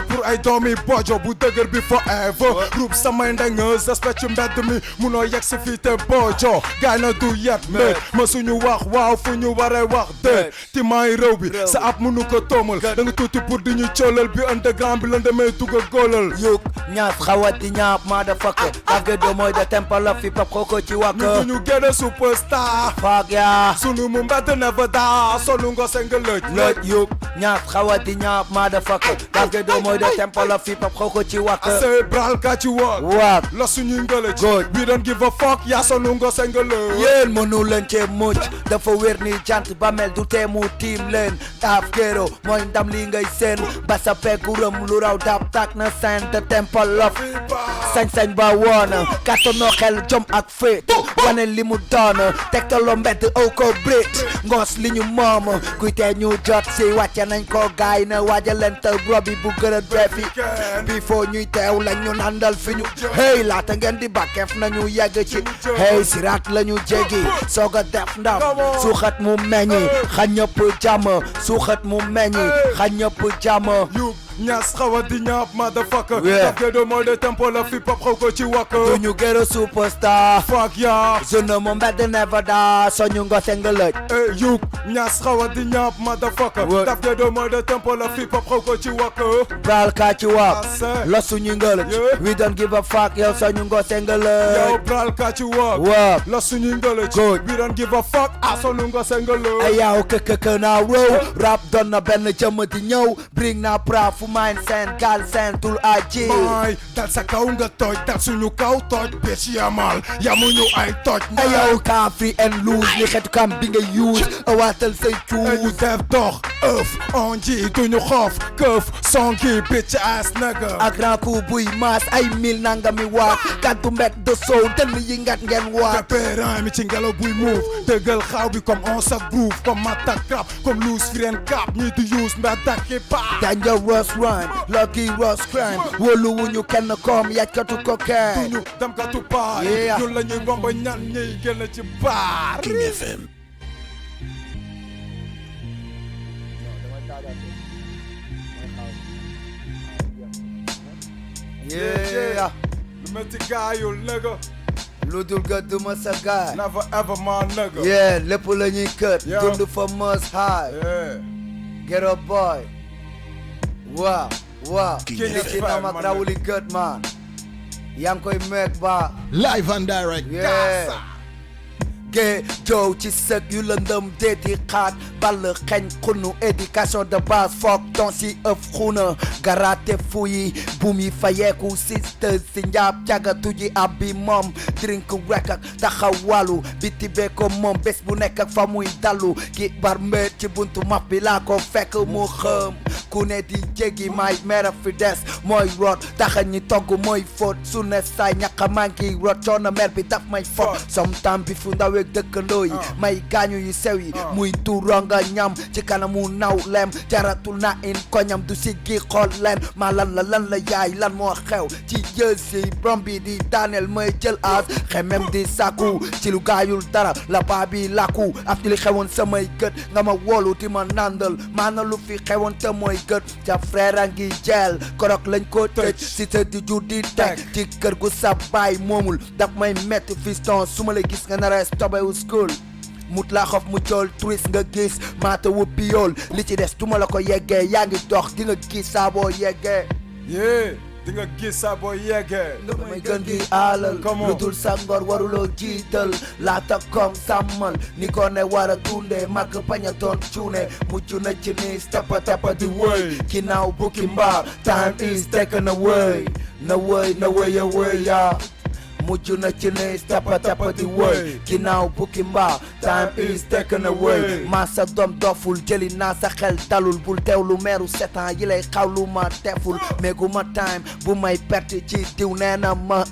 pour ay doomi bojo bu dëgër bi forever ruub samay ndengës respect ci mbedd mi munoo yegg si fii te bojo gaay na du yet mét ma suñu wax waaw fu ñu waree wax déet ti maay réew bi sa ab munu ko toomal da nga tuuti pour di ñu coolal bi underground bi la demee dugg a góolal yuk ñaap xawat di ñaap motherfucker Daf Ghetto mooy da tempa la fi pap xaw ko ci wàkk ñu duñu génne superstar fuck yeah sunu mu mbedd never daa solu ngo senga lëj yuk ñaap xawat di ñaap motherfucker Daf Ghetto mooy da tempa la fi pap xaw ko ci wàkk say bral ka ci wak la suñuy ngëlëj we don't give a fuck yaa solu ngo senga lëj yéen mënu leen cee mucc dafa wér ni jant ba mel du tee mu tiim leen Daf Ghetto mooy ndam li ngay seen ba sa pegguram lu raw dab tak na seen da tempa la fi sañ-sañ ba woona kattanoo xel jom ak féet wane li mu doon tegtaloo mbedd aw ko brit ngoos li ñu moom kuy tee ñu jot si wàcce nañ ko gaay na waaja leen te robi bu gën a defi bi foo ñuy teew lañ ñu nandal fi ñu hey laata ngeen di bakkeef nañu yegg ci hey siraat la ñu jéggi soog a def ndam suuxat mu meññi xa ñëpp jàmm suuxat mu meññi xa ñëpp jàmm ñaas xawa di ñaap motherfucker Daf Ghetto mooy de tempo la fi pap xaw ko ci wàkk duñu Ghetto superstar fuck yeah jeune mo mbedd never da soñu ngo sengalëj yuk ñaas xawa di ñaap motherfucker Daf Ghetto mooy de tempo la fi pap xaw ko ci wàkk bral ka ci wàkk la suñu ngëlëj we don't give a fuck yow soñu ngo sengalëj yow bral ka ci wàkk la suñu ngëlëj we don't give a fuck a soñu ngo sengalëj ay yow këkëkë naa row rap doon na benn jëmm di ñëw bring na pra fu main sen gal sen tul aji mooy dal sa kaw nga toj dal suñu kaw toj bés yamal yamuñu ay toj ayaw ka free and loose ni xetu kam bi nga use awaatal say cuus def dox ëf on ji duñu xoof këf songi bitch ass nigga ak grand coup buy maas ay mil nanga mi waat kaddu mbet de sow dënn yi ngat ngeen waat périn mi ci ngelaw buy move dëggal xaaw bi comme on sa groove comme matta krap comme loose frien cap ñi di use mbet dakki pa dangerous rhyme lucky Ross crime wóolu wuñu kenn comme yàccatu cocaine duñu dem katu paar ñun la ñuy bomba ñan ñiy génn ci baar King FM yeah lu metti gaayul nigga lu dul gëdd ma sa gaay never ever my nigga yeah lépp la ñuy kët dund fa must high Ghetto boy waaw King li ci nam ak rawuli gët man yaa ngi koy meeg ba live and direct Ghetto ci sëg yu lëndëm déeti xaat ball xeñ xunu éducation de base foog ton si ëf xuna garate fuyi buum yi fayeeku sisters si njaab cagatu ji ab bi moom drink rek ak taxawalu biti bee ko moom bés bu nekk ak fa muy dalu ki bar mbéet ci buntu map bi laa ko fekk mu xëm ku ne di jéggi may mera fi des mooy root taxa ñi togg mooy fóot su ne saay ñaqa manki root coono mer bi daf may fot somtam bi fu ndawe dëkkandoo yi may gaañu yu sew yi muy turonga ñam ci kanamu naw lem jaratul na in koñam du si gi xool leen ma lan la yaay lan moo xew ci jël si brom bi di daaneel may jël as xemem di sàkku ci lu gaayul dara la baa bi làkku af li xewoon samay gët nga ma wolu ti ma nandal maana lu fi xewoon te mooy gët ca frère a ngi jeel korok lañ ko tëj si te di jur di teg ci kër gu sa baay moomul daf may metti fiston su ma la gis nga nara stobewu school mut laa xof mu cool touriste nga gis maata wuppi yool li ci des duma la ko yeggee yaa ngi dox di nga gis saa boo yeggee di nga gis saa boo yeggee nga may gën di aalal lu dul sa ngor waruloo jiital laata koom sàmmal ni ko ne war a dundee màgg bañ a doon cuune mujj na ci niis tappa di wëy ginnaaw bukki mbaa time is taken away na wëy yaa mujj na ci ne tappa tappa di wëy ginnaaw bukki mbaa time is taken away maa sa doom doful jëli naa sa xel talul bul teewlu meeru setan yi lay xawlu ma deful méegu ma time bu may perte ci diw nee na ma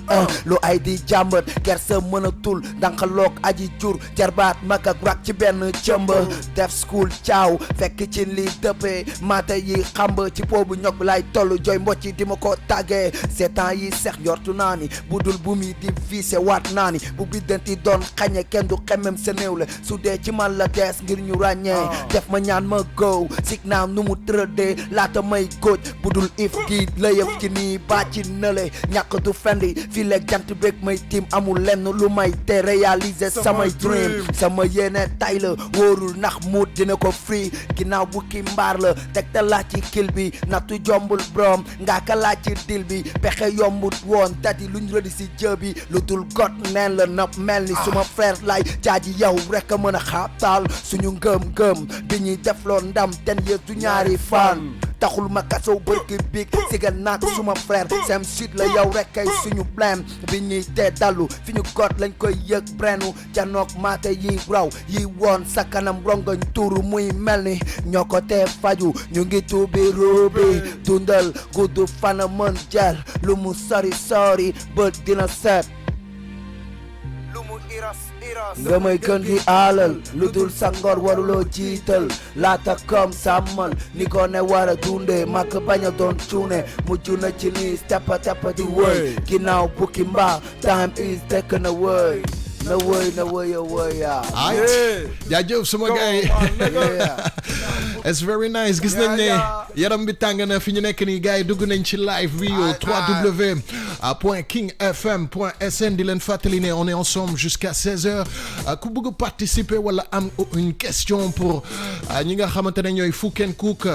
lu ay di jàmbat gersa mënatul danqaloog aji jur jarbaat mag ak rak ci benn cëmb def school caaw fekk ci li dëppee maata yi xamb ci boobu ñog bi lay toll jooy mbocci di ma ko tàggee seetaan yi sex njortu naa ni bu dul bu mi di viise waat naa ni bu biddanti doon xañe kenn du xemmem sa néew la su dee ci man la dees ngir ñu ràññee def ma ñaan ma góow sig naa nu mu tërëdee laata may góoj bu dul if gi la yëf ci nii baa ci nële ñàkk du fendi fii leeg jant beeg may tiim amul lenn lu may te réaliser samay dream sama yéene tay la wóorul ndax muut dina ko free ginnaaw bu ki mbaar la teg te laa ci kil bi nattu jombul brom ngaa ka laa ci dil bi pexe yombut woon tati luñ rëdi si jë bi lu dul got neen la nopp mel ni suma frère lay jaaji yow rek a mën a xaabtaal suñu ngëm-ngëm bi ñuy defloo ndam ten yées du ñaari fan taxul ma kasow bërki big siga naak suma frère sem sud la yow rek kay suñu blème bi ñuy tee dallu fi ñu got lañ koy yëg brenu janook maate yi raw yi woon sa kanam rongoñ tuuru muy mel ni ñoo ko tee faju ñu ngi tuubi ruubi dundal gudd fana mën jël lu mu sori sori bët dina seet nga may gën di aalal lu dul sa ngor waruloo jiital laata kom sàmmal ni ko ne war a dundee màkk bañ a doon cuune mujj na ci nii tappa tappa di wëy ginnaaw bukki mbaa time is taken away na wëy na wëy a wëy jaajëf sama gars it's very nice gis nañ ne yaram bi tàng na fi ñu nekk nii gars yi dugg nañ ci live bi au www.kingfm.sn di leen fàttali ne on est ensemble jusqu'à 16h ku bëgg participer wala am une question pour ñi nga xamante ne ñooy Fouken Cook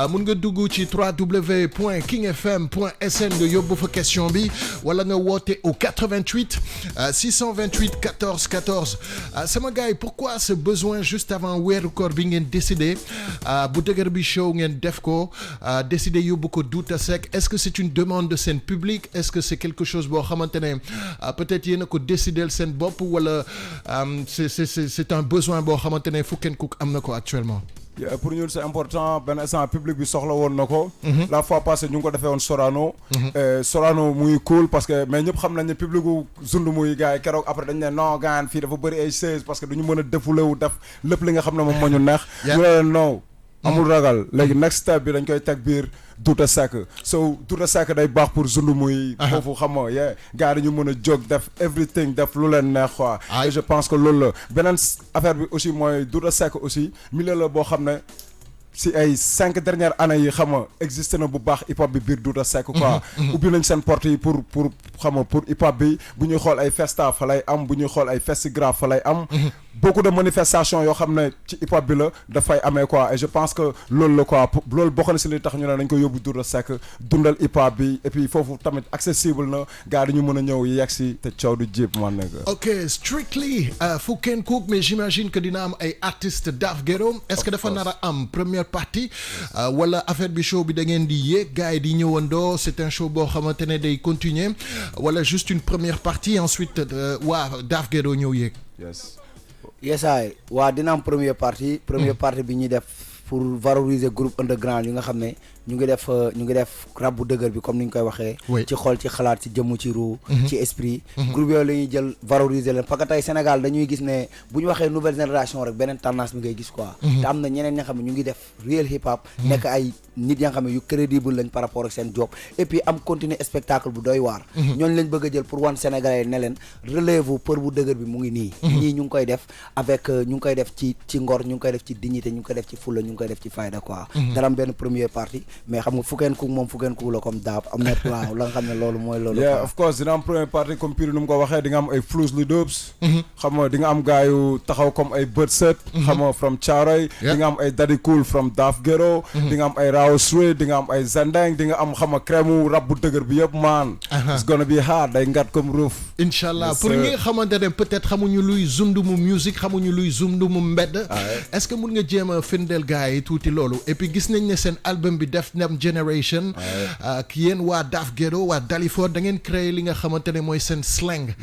mun nga dugg ci www.kingfm.sn nga yóbbu fa question bi wala nga woote au 88 628 14 14 sama gars yi pourquoi ce besoin juste avant weeru koor bi ngeen décidé bu dëgër bi show ngeen def ko décidé yóbbu ko Douta Seck est-ce que c'est une demande de scène publique est-ce que c'est quelque chose boo xamante ne peut-être yéen a ko décidé seen bopp wala c'est un besoin boo xamante ne Fouken Cook am na ko actuellement. pour ñun c'est important benn instant public bi soxla woon na ko. la fois passée ñu ngi ko defee woon Sorano. Sorano muy cool parce que mais ñëpp xam nañ ne public gu Zundu muy gars yi keroog après dañ ne non gaan fii dafa bëri ay 16 parce que duñu mën a défoulé wu def lépp li nga xam ne moom moo ñu neex. ñu ne leen non. amul ragal léegi next step bi dañ koy teg biir Douta Seck so Douta Seck day baax pour Zundu muy foofu xam nga gars yi dañu mën a jóg def everything def lu leen neex quoi et je pense que loolu la beneen affaire bi aussi mooy Douta Seck aussi milieu la boo xam ne si ay 5 dernières années yi xam nga existé na bu baax hip hop bi biir Douta Seck quoi ubbi nañ seen porte yi pour xam nga pour hip hop bi bu ñuy xool ay festa fa lay am bu ñuy xool ay festigraph fa lay am beaucoup de manifestations yoo xam ne ci hip hop bi la dafay amee quoi et je pense que loolu la quoi loolu bokk na si li tax ñu ne dañ ko yóbbu Douta Seck dundal hip hop bi et puis foofu tamit accessible na gars dañu mën a ñëw yegg si te coow du jib man nekk. ok strictly Fouken Cook mais j'imagine que dina am ay artistes Daf Ghetto est-ce que dafa nar a am première partie wala affaire bi show bi da ngeen di yéeg gars yi di ñëwandoo c'est un show boo xamante ne day continuer wala juste une première partie ensuite waa Daf Ghetto ñëw yéeg. yesaay waa dina am première partie bi ñuy def pour valoriser groupe underground yi nga xam ne ñu ngi def rab bu dëgër bi comme ni ñu koy waxee ci xol ci xalaat ci jëmm ci ruu ci esprit groupe yooyu la ñuy jël valoriser leen parce que tey Sénégal dañuy gis ne bu ñu waxee nouvelle génération rek beneen tendance bi ngay gis quoi te am na ñeneen ñi nga xam ne ñu ngi def real hip hop nekk ay nit ya nga xam ne yu crédible lañ par rapport ak seen job et puis am continuer spectacle bu doy waar ñooñu lañ bëgg a jël pour wan Sénégalais ne leen relève për bu dëgër bi mu ngi nii ñii ñu ngi koy def avec ñu ngi koy def ci ngor ñu ngi koy def ci dignité ñu ngi koy def ci fulla ñu ngi koy def ci fayda quoi dara am benn première partie mais xam nga Fouken Cook moom Fouken Cook la comme daab am na plan la nga xam ne loolu mooy loolu yeah of course dina am première partie comme Pire nu mu ko waxee di nga am ay Flous lu Dubs xam nga di nga am gars yu taxaw comme ay Bët Set xam nga from Thiaroye di nga am ay Daddy Cool from Daf Ghetto di nga am ay Rao Street di nga am ay Zendeng di nga am xam nga crème rab bu dëgër bi yëpp man it's gonna be hard day ngat comme roof inchallah pour ñi nga xamante ne peut-être xamuñu luy Zundu mu musique xamuñu luy Zundu mu mbedd est-ce que mun nga jéem a firndeel gars yi tuuti loolu et puis gis nañ ne seen album bi Def Dem Generation ak yéen waa Daf Ghetto waa Dalifort da ngeen créé li nga xamante ne mooy seen slang.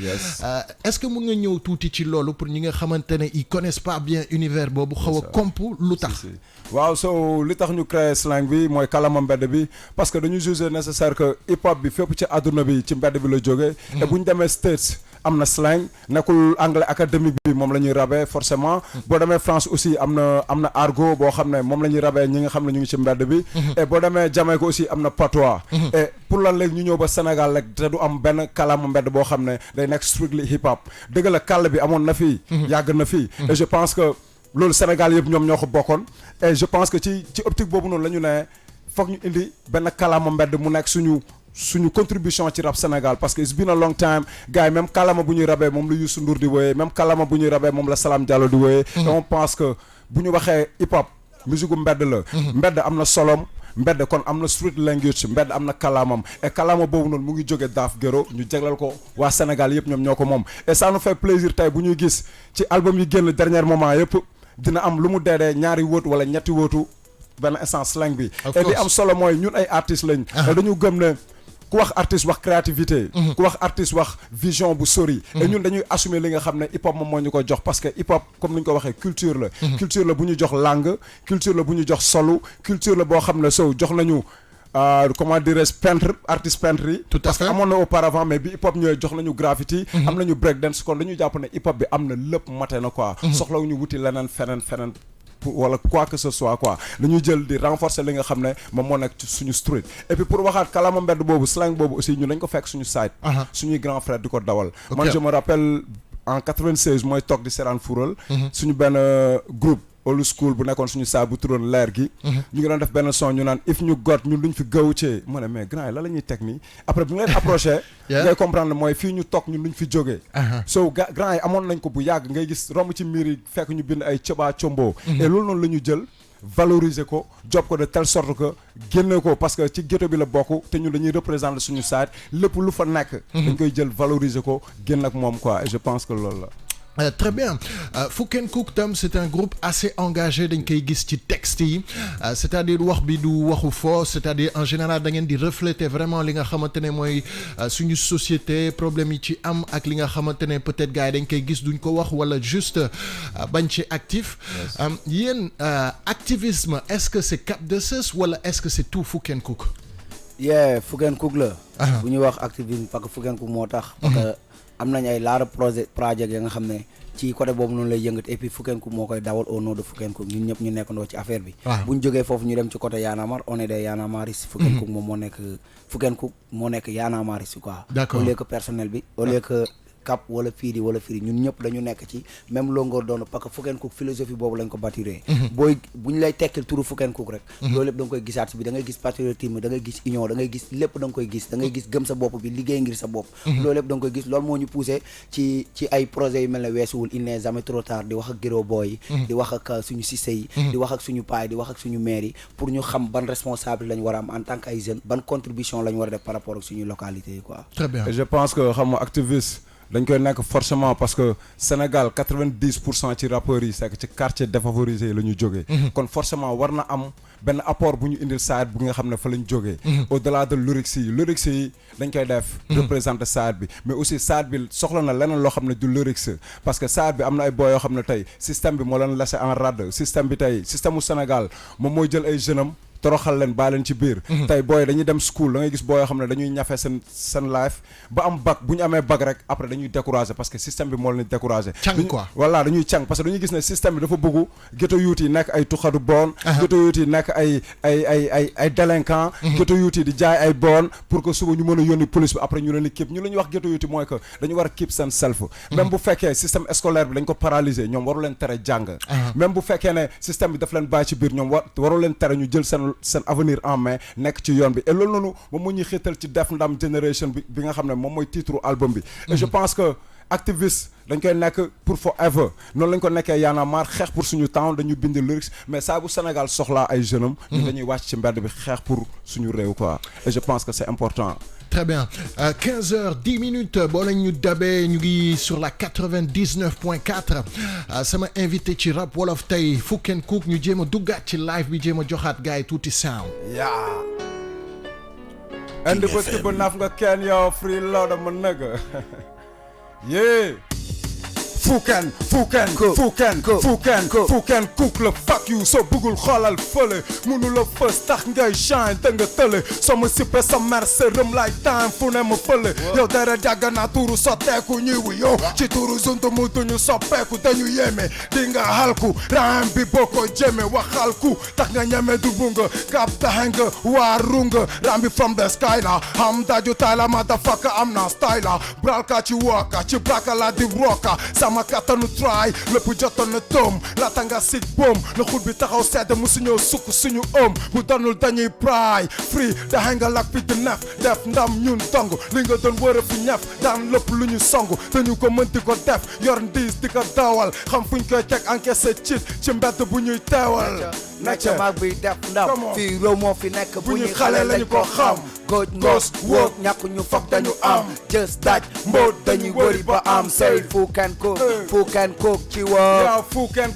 Est-ce que mun nga ñëw tuuti ci loolu pour ñi nga xamante ne ils connaissent pas bien univers boobu xaw a komp lu tax. waaw so li tax ñu créé slang bi mooy kalama mbedd bi parce que dañu jugé nécessaire que hip hop bi fépp ci àdduna bi ci mbedd bi la jógee. et bu ñu demee States am na slang nekkul anglais académique bi moom la ñuy rabee forcément boo demee France aussi am na argot boo xam ne moom la ñuy rabee ñi nga xam ne ñu ngi ci mbedd bi. et boo demee Jamaïque aussi am na patois. et pour lan léegi ñu ñëw ba Sénégal rek te du am benn kalama mbedd boo xam ne day nekk strictly hip hop dëgg la kàll bi amoon na fii. yàgg na fii. et je pense que loolu Sénégal yëpp ñoom ñoo ko bokkoon. et je pense que ci optique boobu noonu la ñu ne foog ñu indi benn kalama mbedd mu nekk suñu contribution ci rap Sénégal parce que it's been a long time gars yi même kalama bu ñuy rabee moom la Youssou Ndour di wooyee même kalama bu ñuy rabee moom la Salam Diallo di wooyee. et on pense que bu ñu waxee hip hop musique gu mbedd la. mbedd am na solom. mbedd kon am na street language mbedd am na kalaamam et kalaama boobu noonu mu ngi jóge Daf Ghetto ñu jagleel ko waa Sénégal yëpp ñoom ñoo ko moom et ça nous fait plaisir tey bu ñuy gis ci album yi génn dernier moment yëpp dina am lu mu deedee ñaari wóot wala ñetti wóotu benn instant slang bi et li am solo mooy ñun ay artistes lañ et dañu gëm ne ku wax artiste wax créativité ku wax artiste wax vision bu sori et ñun dañuy assumer li nga xam ne hip hop moom moo ñu ko jox parce que hip hop comme ni ñu ko waxee culture la culture la bu ñu jox langue culture la bu ñu jox solu culture la boo xam ne sow jox nañu comment dirais-je peintre artiste peintre yi tout à fait parce que amoon na auparavant mais bi hip hop ñëwee jox nañu graffiti am nañu break dance kon dañu jàpp ne hip hop bi am na lépp mate na quoi soxlawuñu wuti leneen feneen wala quoi que ce soit quoi dañuy jël di renforcer li nga xam ne moom moo nekk suñu street et puis pour waxaat kalama mbedd boobu slang boobu aussi ñun dañ ko fekk suñu site suñuy grand frère di ko dawal man je me rappelle en 96 mooy toog di seraan fural suñu benn groupe old school bu nekkoon suñu saa bu turoon leer gi ñu ngi doon def benn son ñu naan if ñu got ñun duñ fi gawcee mu ne mais grand yi la ñuy teg nii après bu ñu leen approché ngay comprendre mooy fii ñu toog ñun duñ fi jógee so grand yi amoon nañ ko bu yàgg ngay gis romb ci miir yi fekk ñu bind ay cëbaa combo et loolu noonu la ñu jël valoriser ko job ko de telle sorte que génne ko parce que ci ghetto bi la bokk te ñun dañuy représenter suñu side lépp lu fa nekk dañ koy jël valoriser ko génn ak moom quoi et je pense que loolu la très bien Fouken Cook tam c'est un groupe assez engagé dañ koy gis ci texte yi c'est-à-dire wax bi du waxu fo c'est-à-dire en général da ngeen di refléter vraiment li nga xamante ne mooy suñu société problème yi ci am ak li nga xamante ne peut-être gars yi dañ koy gis duñ ko wax wala juste bañ ci actif yéen activisme est-ce que c'est cap de sës wala est-ce que c'est tout Fouken Cook Fouken Cook la bu ñuy wax activisme parce que Fouken Cook moo tax parce que am nañ ay laara projet yi nga xam ne ci côté boobu noonu lay yëngat et puis Fouken Cook moo koy dawal au nom de Fouken Cook ñun ñëpp ñu nekkandoo ci affaire bi bu ñu jógee foofu ñu dem ci côté Y'en a marre on est des Y'en a marristes Fouken Cook moom moo nekk Fouken Cook moo nekk Y'en a marristes quoi au lieu que personnel bi au lieu que cap wala firi ñun ñëpp dañu nekk ci même longueur doon parce que Fouken Cook philosophie boobu lañ ko bâtiré booy bu ñu lay tekkil turu Fouken Cook rek loolu lépp da nga koy gisaat bi da ngay gis patriotisme da ngay gis union da ngay gis lépp da nga koy gis da ngay gis gëm sa bopp bi liggéey ngir sa bopp loolu lépp da nga koy gis loolu moo ñu poussé ci ay projets yu mel ne weesuwul il n'est jamais trop tard di wax ak Giro Boy yi di wax ak suñu Cissé yi di wax ak suñu paay di wax ak suñu maire yi pour ñu xam ban responsable lañ war a am en tant que ay jeunes ban contribution lañ war a def par rapport ak suñu localité yi quoi très bien je pense que xam nga activiste dañ koy nekk forcément parce que Sénégal 90% ci rappeurs yi c'est que ci quartier défavorisé yi la ñu jógee kon forcément war na am benn apport bu ñu indil side bu nga xam ne fa lañ jógee au delà de lyrics yi dañ koy def représenter side bi mais aussi side bi soxla na leneen loo xam ne du lyrics parce que side bi am na ay boy yoo xam ne tey système bi moo leen laissé en rade système bi tey système mu Sénégal moom mooy jël ay jeunes am toroxal leen bàyyi leen ci biir tey booy dañuy dem school da ngay gis booy yoo xam ne dañuy ñafe seen life ba am bac bu ñu amee bac rek après dañuy décourager parce que système bi moo leen décourager càng quoi voilà dañuy càng parce que dañuy gis ne système bi dafa bëggu ghetto youth yi nekk ay tuxadu bon ghetto youth yi nekk ay délinquant ghetto youth yi di jaay ay bon pour que suba ñu mën a yónni police bi après ñu leen di képp ñu la ñuy wax ghetto youth yi mooy que dañu war a keep seen self même bu fekkee système scolaire bi dañ ko paralyser ñoom waru leen tere jàng même bu fekkee ne système bi daf leen bàyyi ci biir ñoom waru leen tere ñu jël seen avenir en main nekk ci yoon bi et loolu noonu moom moo ñuy xiital ci Def Ndam Generation bi nga xam ne moom mooy titre album bi et je pense que activiste dañ koy nekk pour forever noonu lañ ko nekkee Y'en a marre xeex pour suñu temps dañu bind lyrics mais saa bu Sénégal soxlaa ay jeunes am ñun dañuy wàcc ci mbedd bi xeex pour suñu réew quoi et je pense que c'est important Très bien 15h10 boo leen ñu dabee ñu ngi sur la 99.4 sama invité ci rap wolof tey Fouken Cook ñu jéem a duggaat ci live bi jéem a joxaat gars yi tuuti sound. Yeah. And the best people have got Kenya free load of my nigga. Yeah. Fouken Cook la fuck you so bëggul xoolal fële munu la fës tax ngay shine te nga tële soo ma sippee sa mer sërëm lay time fu ne ma fële yow dara jàgg naa tuuru sotteeku ñuy wu yow ci tuuru zuntu mu duñu soppeeku dañu yéeme di nga halku raam bi boo ko jéeme waxalku tax nga ñeme du bunga kap taxe nga waaru nga raam bi from the sky la am daju tay la motherfucker am na style la bralka ci waka ci braka la di roka sama kattanu try lépp jotoon na toom laata nga sig boom na xul bi taxaw sedd musu ñëw sukk suñu bu donul dañuy pry free da nga lak fi di nef def ndam ñun tong li nga doon wër fi ñef daan lépp lu ñu song dañu ko mën di ko def yor ndiis di ko dawal xam fuñ koy teg encaissé ci mbedd bu ñuy teewal necca mag bi def ndam fii réew moo fi nekk bu ñuy xale lañu ko xam góoj ngoos wóog ñàkk ñu foog dañu am just daj mboot dañuy wëri ba am say Fouken Cook ci wóor Fouken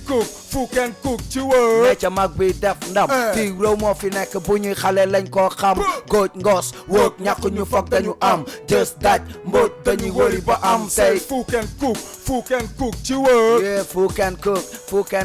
Cook ci wóor necca mag bi def ndam fii réew moo fi nekk bu ñuy xale lañ ko xam góoj ngoos wóog ñàkk ñu foog dañu am just daj mboot dañuy wëri ba am say Fouken Cook ci wóor yeah Fouken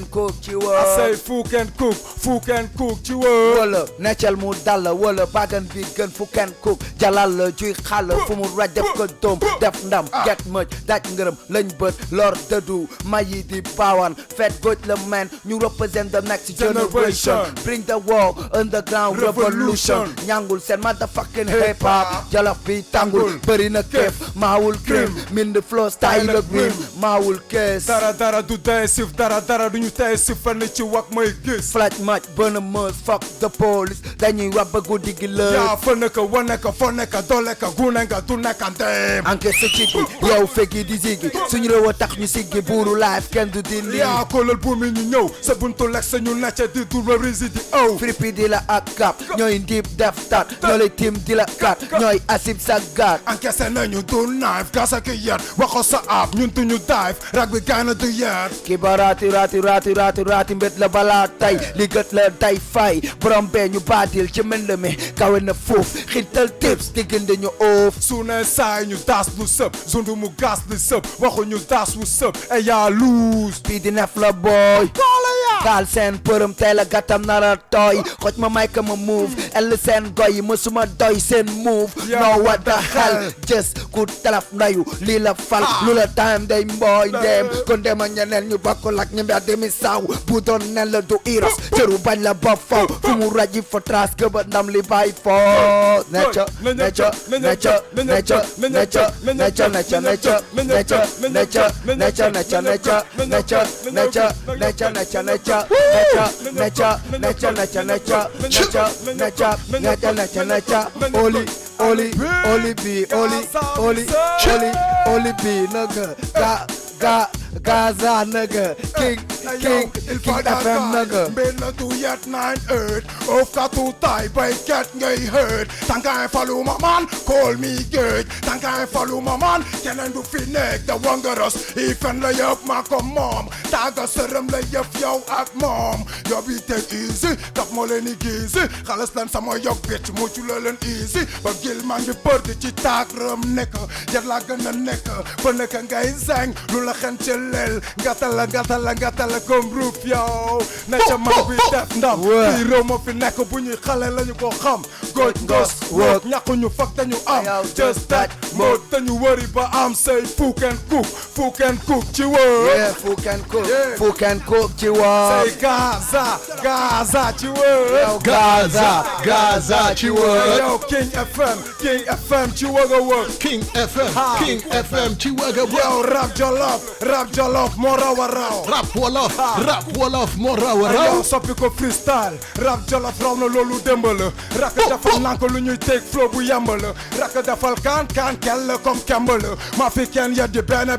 Cook ci wóor say Fouken Cook ci wóor wala neccel mu dal wala bagan bi gën Fouken Cook jalal la juy xàll fu mu raj def ko doom def ndam get mëj daj ngërëm lañ bët lor dëddu mayi di baawan fet góoj la man ñu represent the next generation bring the war underground revolution ñangul seen motherfucking hip hop jolof bi tàngul bëri na keef maawul crime min the flow style ak rim maawul kees dara du tey sif dara duñu tey sif fenn ci wak mooy gis flash match bëna mës fuck the police dañuy rab ba guddi gi la yaa fa nekk wa nekk fo nekk doo lekk gune nga du nekkanteem anke sa ci bi yow fekki di zigi suñu réew a tax ñu siggi buuru life kenn du di lii yaa kolal bu mi ñu ñëw sa buntu lekk sa ñu necce di du risi di fripi di la ak kap ñooy ndiib def tat ñoo lay tim di la kat ñooy asib sa gaat anke se nañu du knife gasa ki yet waxo sa ab ñun duñu dive rag bi gaana du yet ki ba raati mbét la balaa tay li gët la day fay borom bee ñu baatil ci mën la mi kawe na foof xintal tips diggante ñu oof su ne saay ñu daas lu sëb zundu mu gas li sëb waxu ñu daas wu sëb e yaa luus bii di nef la booy kaal seen përëm tey la gàttam nara tooy xoj ma may ka ma move ell seen goy yi mësuma doy seen move no what the hell just ku talaf ndayu lii la fal lu la time day mbooy ndeem kon dema ñeneen ñu bokkul ak ñi mbedd mi saw bu doon nen la du iros cëru bañ la ba faw fu mu raji fa tras ke ba ndam li bay foo necca oli bi nigga Gaza nigga King FM nigga Ben la du yet 9-8 Of ka tu tay bay get ngay hurt Tangay follow my man Call me good Tangay follow my man Keneen du fi nekk da wangaros Ifen la yëpp ma ko moom Taaga sërëm la yëpp yow ak moom Yow bi take easy Kap moo leen i giisi Xalas leen sama yokk bitch muccu la leen easy Ba gil maa ngi përdi ci taak rëm nekk Jet la gën a nekk Fa nekk ngay zeng Lu la xen ci lel Ngatala comme roof yow Necca mag bi def ndam Fii réew ma fi nekk bu ñuy xale lañu ko xam Góoj ngos woog ñàkku ñu fak dañu am Just that mode dañu wëri ba am say Fouken Cook ci wër Yeah Fouken Cook ci wër Say Gaza ci wër Yow Gaza ci wër Yow King FM ci wër a wër King FM ci wër a wër Yow rap jolof moo raw a raw rap wolof moo raw a raw yow soppi ko freestyle rap jolof raw na loolu démb la rakk dafa xam naa ko lu ñuy teg flow bu yemb la rakk defal kaan kel comme kemb la maa fi kenn yeddi benn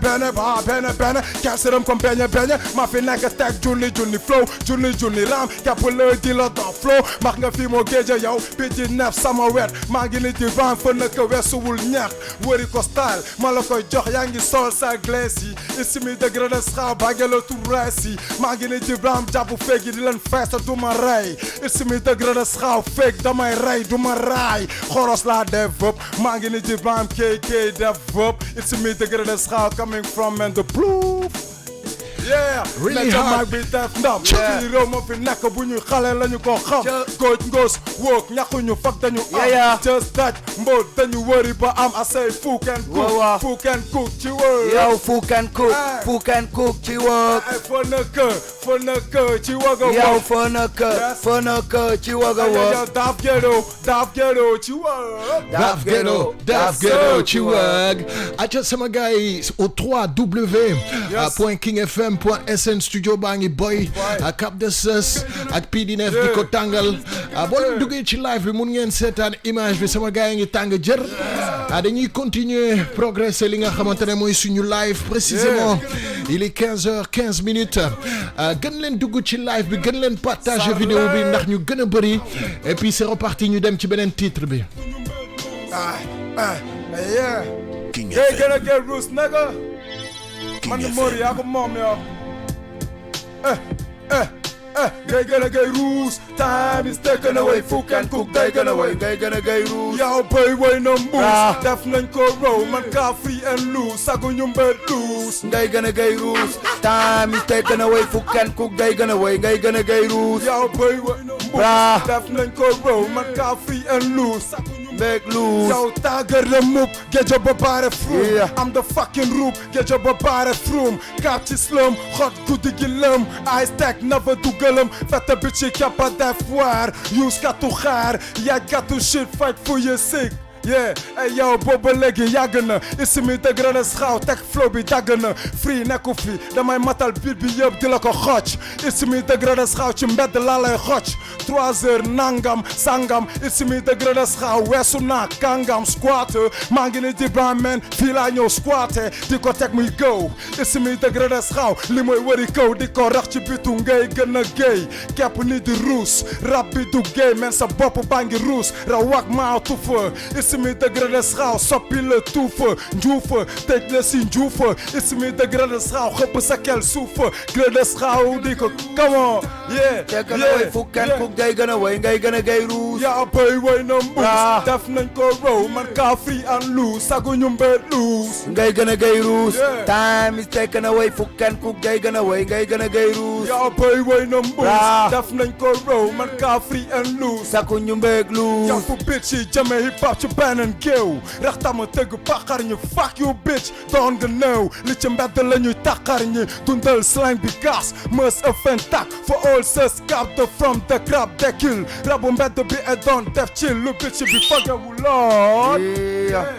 kenn sërëm comme beñe maa fi nekk teg junni flow junni ram kepp la di la dox flow max nga fi moo géeja yow bi di neef sama wet maa ngi ni di van fa nëkk weesuwul ñeex wëri ko style ma la koy jox yaa ngi sol sa glace yi isimi degré de sxaw bagge la tourès yi maa ngi ni di ram jàpp feeg yi di leen feesa du ma rey isimi degré de sxaw feeg damay rey du ma raay xoros laa def vëp maa ngi ni di ram KK def vëp isimi degré de sxaw coming from and the blue yeah really hard bi def ndam ci réew ma fi nekk bu ñuy xale lañu ko xam góoj ngoos woog ñaxuñu fag dañu am just daj mboot dañu wëri ba am asay fu can cook ci wër yow fu can cook ci wër fa nëkk ci wëg a yow fa nëkk ci wëg a wër yow daaf ghetto ci wër daaf ghetto ci wëg aca sama gars yi au 3w.kingfm.sn studio baa ngi boy ak Cap de Sës ak PDNF di ko tàngal boo leen duggee ci live bi mun ngeen seetaan image bi sama gars yi ngi tàng jër dañuy continuer progresser li nga xamante ne mooy suñu live précisément il est 15h15 gën leen dugg ci live bi gën leen partager vidéo bi ndax ñu gën a bëri et puis c'est reparti ñu dem ci beneen titre bi King hey, FM. gonna get Roos, nigga. King Man, the FM. money, I got mom, yo. They gonna get rules, time is taken away. Food can cook, they gonna wait. They gonna get rules. Yo, boy, way no moves. Definitely go roll, man, car free and loose. Sago nyum bed loose. They gonna get rules. Time is taken away. Food can cook, they gonna wait. They gonna get rules. Yo, boy, way no moves. Definitely go roll, man, car free and loose. Make loose. Yo, tiger the moop, get your barbare fruit. Yeah. I'm the fucking roop, get your barbare fruit. Kapje slum, hot goede gilum. Ice tag, never do gulum. Vette bitch, ik heb het daar. Use got to gaar, jij got to shit, fight for your sick. Yeah, hey yo, bobbelegi yagana. Isi mi de grana schouw, tek flow bi dagana. Free nekofi, da mijn matal bibi yup di lako gotch. Isi mi de grana schouw, chimbed de lalai gotch. 3 uur nangam, sangam. Isi mi de grana schouw, wesu na kangam squatten. Mangini di man, feel aan jou squatten. Die ko tek me go. Isi mi de grana schouw, limoy wari ko. Die ko rachtje bitu gay, gana gay. Kepu ni di roes, rap bitu gay. Mensen boppen bangi roes, rawak maal toeven. Isimi de grande schaal, sapile toeven, njoeven, tek les in njoeven. Isimi de grande schaal, geppen sakel soeven. Grande schaal, dikke, come on, yeah, They're gonna wait, food can cook, they gonna wait. They gonna get rules. Ja, boy, way no moves. Definitely go roll, man, car free and loose. Sago nyum bed loose. They gonna get rules. Yeah. Time is taken away. Food can cook, they gonna wait. They gonna get rules. Ja, boy, way no moves. Definitely go roll, man, car free and loose. Saku ñu mbéeg loose. Ja, voor bitch, je jammer hip hop, je ben een kill. Recht aan me tegen pakkar je, fuck you bitch. Don't the know, liet je beddelen je takkar je. Toen de slang bigas, must offend tak. For all sus, captain from the crab, the kill. Rabon bedden be a don, def chill. Look bitch, je be fucking who lord. Yeah.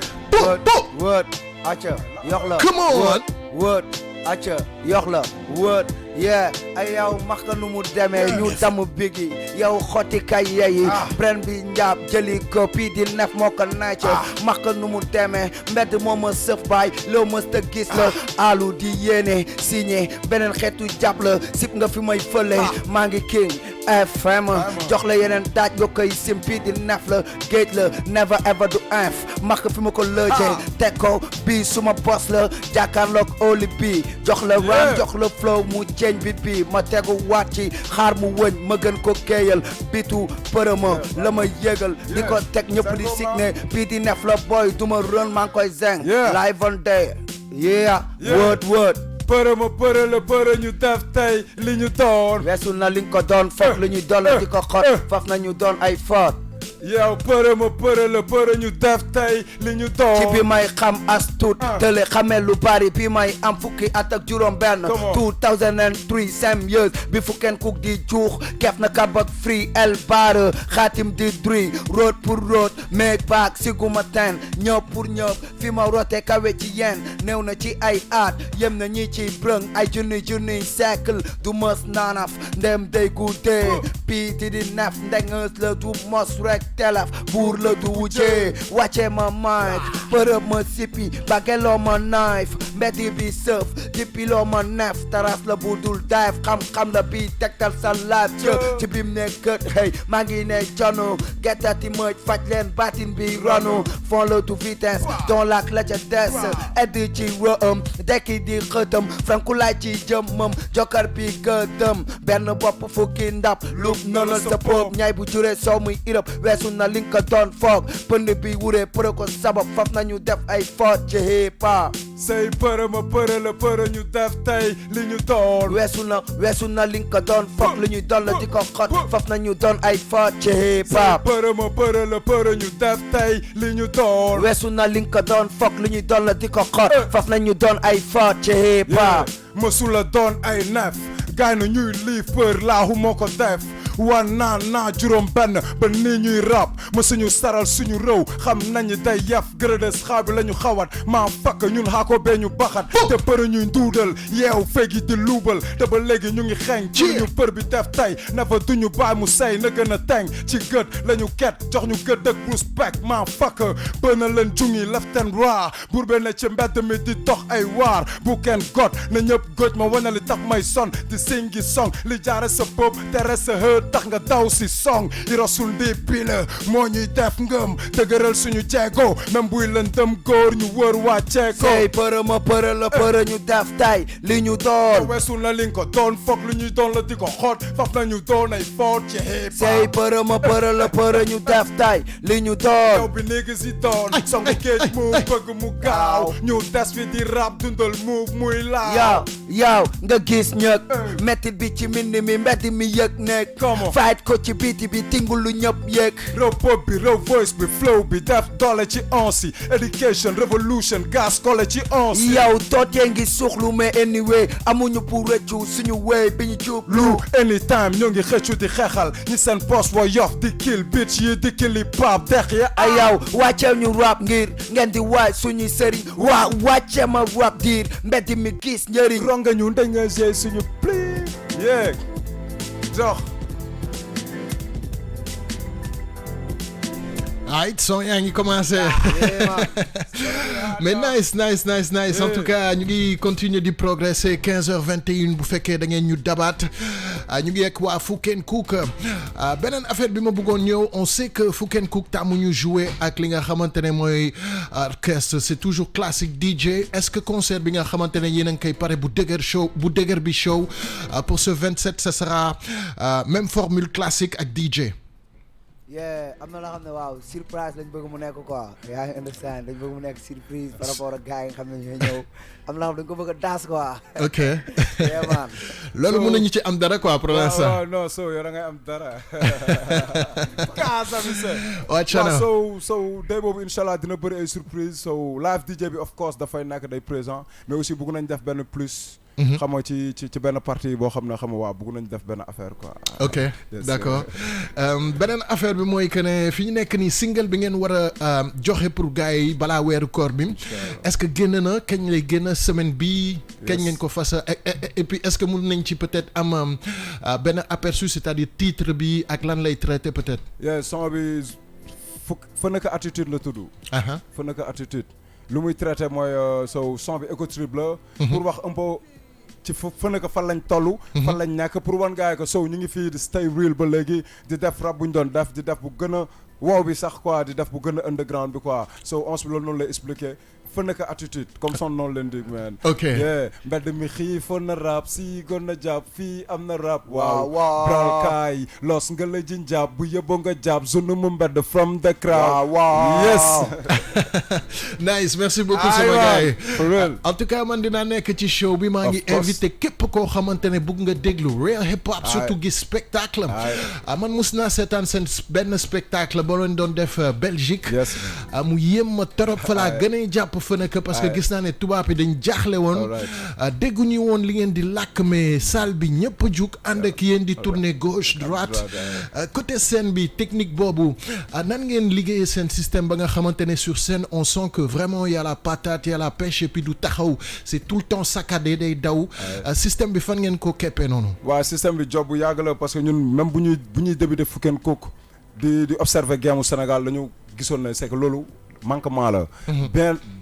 Word. Acha. Yochla. Come on. Word. Acha. Yochla. Word. Yeah, ay yow max ka nu mu demee ñu damu bigi yow xotti kay yeyi pren bi njaab jëli ko pii di nef moo ko naaj max ka nu mu demee mbedd moo ma sëf baay loo mës ta gis la alu di yéene signé beneen xeetu jàpp la sip nga fi may fële maa ngi King FM jox la yeneen daaj nga koy simpi di nef la géej la never ever du inf max ka fi ma ko lëjee teg ko bii suma boss la jàkkaarloog oli bii jox la ram jox la flow mu ceeñ bit bi ma tegu waat ci xaar mu wëñ ma gën ko kéeyal bitu përëma la ma yégal di ko teg ñëpp di signé bii di nef la boy duma run maa ngi koy zeng live on day word Përëma përë la përë ñu def tey li ñu doon weesu na li nga ko doon foog li ñu doon di ko xot faf na ñu doon ay foot yow përëma përë la përë ñu def tey li ñu doon ci bi may xam as tuut tële xamee lu bari bi may am fukki at ak juróom benn 2003 5 years bi fukkeen kuk di juux kef na kabak free el bar xaatim di dri road pour road make back siguma ten ñëpp pour ñëpp fi ma rote kawe ci yeen néew na ci ay at yem na ñi ci brëng ay junni siècle du mës naanaf ndem day guddee bii ti di nef ndengeus la du mos rek telef buur la du wujjee wàcce ma mic bërëb ma sipi bageloo ma knife mbeddi bi sëf dipiloo ma nef taras la bu dul dive xam-xam la bi tegtal sa laaj ci bim ne kët hey maa ngi ne jonu gettati mëj faj leen batin bi ronu fon la du vitesse don lak la ca des edd ci rëëm dekki di xëtëm frankulaay ci jëmmëm jokkar bi gëdëm benn bopp fukki ndap lup nonal sa pop ñaay bu juree soow muy irëb weesu na li nga doon foog pënd bi wuree përë ko sabab faf nañu def ay foot ci hip hop say përë ma përë la përë ñu def tey li ñu doon weesu na li nga doon foog li ñu doon la di ko xot faf nañu doon ay foot ci hip hop përë ma përë la përë ñu def tey li ñu doon weesu na li nga doon foog li ñu doon la di ko xot faf nañu doon ay foot ci hip hop mësula doon ay nef gaay na ñuy lii për laahu moo ko def wan naa juróom benn ba nii ñuy rap mësuñu saral suñu réew xam nañu day yaf gërëdes xaabi la ñu xawat maa fakk ñun xaako bee ñu baxat te për ñuy nduudal yeew fegi di luubal te ba léegi ñu ngi xeeñ ci ñu për bi def tey na fa duñu baay mu say na gën a teng ci gët la ñu ket jox ñu gët ak Bruce Beck maa fakk bëna leen jungi leften ra buur be ne ci mbedd mi di dox ay waar bu kenn got na ñëpp gëj ma wane li tax may son di singi song li jaare sa bopp tere sa hët tax nga daw si song yi rasul ndi pile moo ñuy def ngëm dëgëral suñu jeego même buy lëndëm góor ñu wër waa ceeko sey përë ma përë la përë ñu def tay li ñu doon weesul na li nga ko doon foog lu ñuy doon la di ko xoot faf nañu doon ay foot ci hip hop sey përë ma përë la përë ñu def tay li ñu doon yow bi néegi si doon song géej mu bëgg mu gaaw ñu des fi di rap dundal move muy laaw yow nga gis ñëg mettit bi ci mindi mi mbedd mi yëg nekk fight ko ci biti bi tingul lu ñëpp yëg rew pop bi rew voice bi flow bi def doole ci onsi education revolution gas kole ci onsi yow dootee ngi suxlu mais anyway amuñu pour rëccu suñu way bi ñu jub lu anytime ñoo ngi xëccu di xeexal ñi seen post wa yof di kill bitch yi di kill pap dex ya ay yow wàcceel ñu rap ngir ngeen di waay suñuy sëriñ waa wàcce ma rap diir mbedd mi gis njëriñ ronga ñu ndey nga jey suñu pli yeeg jox Alright, son yaa ngi commencé mais nice en tout cas ñu ngi continuer di progresser 15h21 bu fekkee da ngeen ñu dabaat ñu ngi ak waa Fouken Cook beneen affaire bi ma bëggoon ñëw on sait que Fouken Cook tàmmuñu jouer ak li nga xamante ne mooy orchestre c'est toujours classique DJ est-ce que concert bi nga xamante ne yéen a ngi koy pare bu dëgër bi show pour ce 27 ça sera même formule classique ak DJ. am na loo xam ne waaw surprise lañ bëgg mu nekk quoi yaa ngi understand dañ bëgg mu nekk surprise par rapport ak gars yi nga xam ne ñooy ñëw am na loo xam dañ ko bëgg a daas quoi. ok man loolu mën nañu ci am dara quoi pour l'instant. non so yow da ngay am dara. so day boobu incha allah dina bëri ay surprise so live DJ bi of course dafay nekk day présent mais aussi bëgg nañ def benn plus. xam nga ci benn partie boo xam ne xam nga waaw bëgg nañ def benn affaire quoi. ok d'accord beneen affaire bi mooy que ne fi ñu nekk nii single bi ngeen war a joxe pour gars yi balaa weeru koor bi est-ce que génn na kañ lay génn semaine bi kañ ngeen ko fas et puis est-ce que mun nañ ci peut-être am benn aperçu c'est-à-dire titre bi ak lan lay traiter peut-être. son bi fa nekk attitude la tudd. fa nekk attitude lu muy traiter mooy son bi Eco Trip la. pour wax un peu. ci fa nekk fan lañ toll. fan lañ nekk pour wan gars yi ko sow ñu ngi fii di stay real ba léegi di def rap bu ñu doon def di def bu gën a wow bi sax quoi di def bu gën a underground bi quoi so ons bi loolu noonu lay expliquer fa nekk attitude comme son noonu leen di man. ok mbedd mi xiifoon na rap si gon na jàpp fii am na rap. waaw bral kaay los nga la jiñ jàpp bu yëboo nga jàpp zone mu mbedd from the crowd. yes. nice merci beaucoup sama gars yi en tout cas man dinaa nekk ci show bi maa ngi invité képp koo xamante ne bëgg nga déglu real hip hop surtout gis spectacle man mus naa seetaan seen benn spectacle ba leen doon def Belgique mu yéem ma torop fa laa gën a jàpp fenêtre parce que gis naa ne tubaab yi dañ jaaxle woon dégguñu woon li ngeen di làkk mais salle bi ñëpp a jug ànd ak yéen di tourner gauche droite côté scène bi technique boobu nan ngeen liggéeyee seen système ba nga xamante ne sur scène on sent que vraiment y a la patate y a la pêche et puis du taxaw c'est tout le temps saccadé day daw système bi fan ngeen ko keppee noonu. waaw système bi job bu yàgg la parce que ñun même bu ñuy débuté Fuk and Cook di observer game Sénégal dañu gisoon ne c'est que loolu manquement la.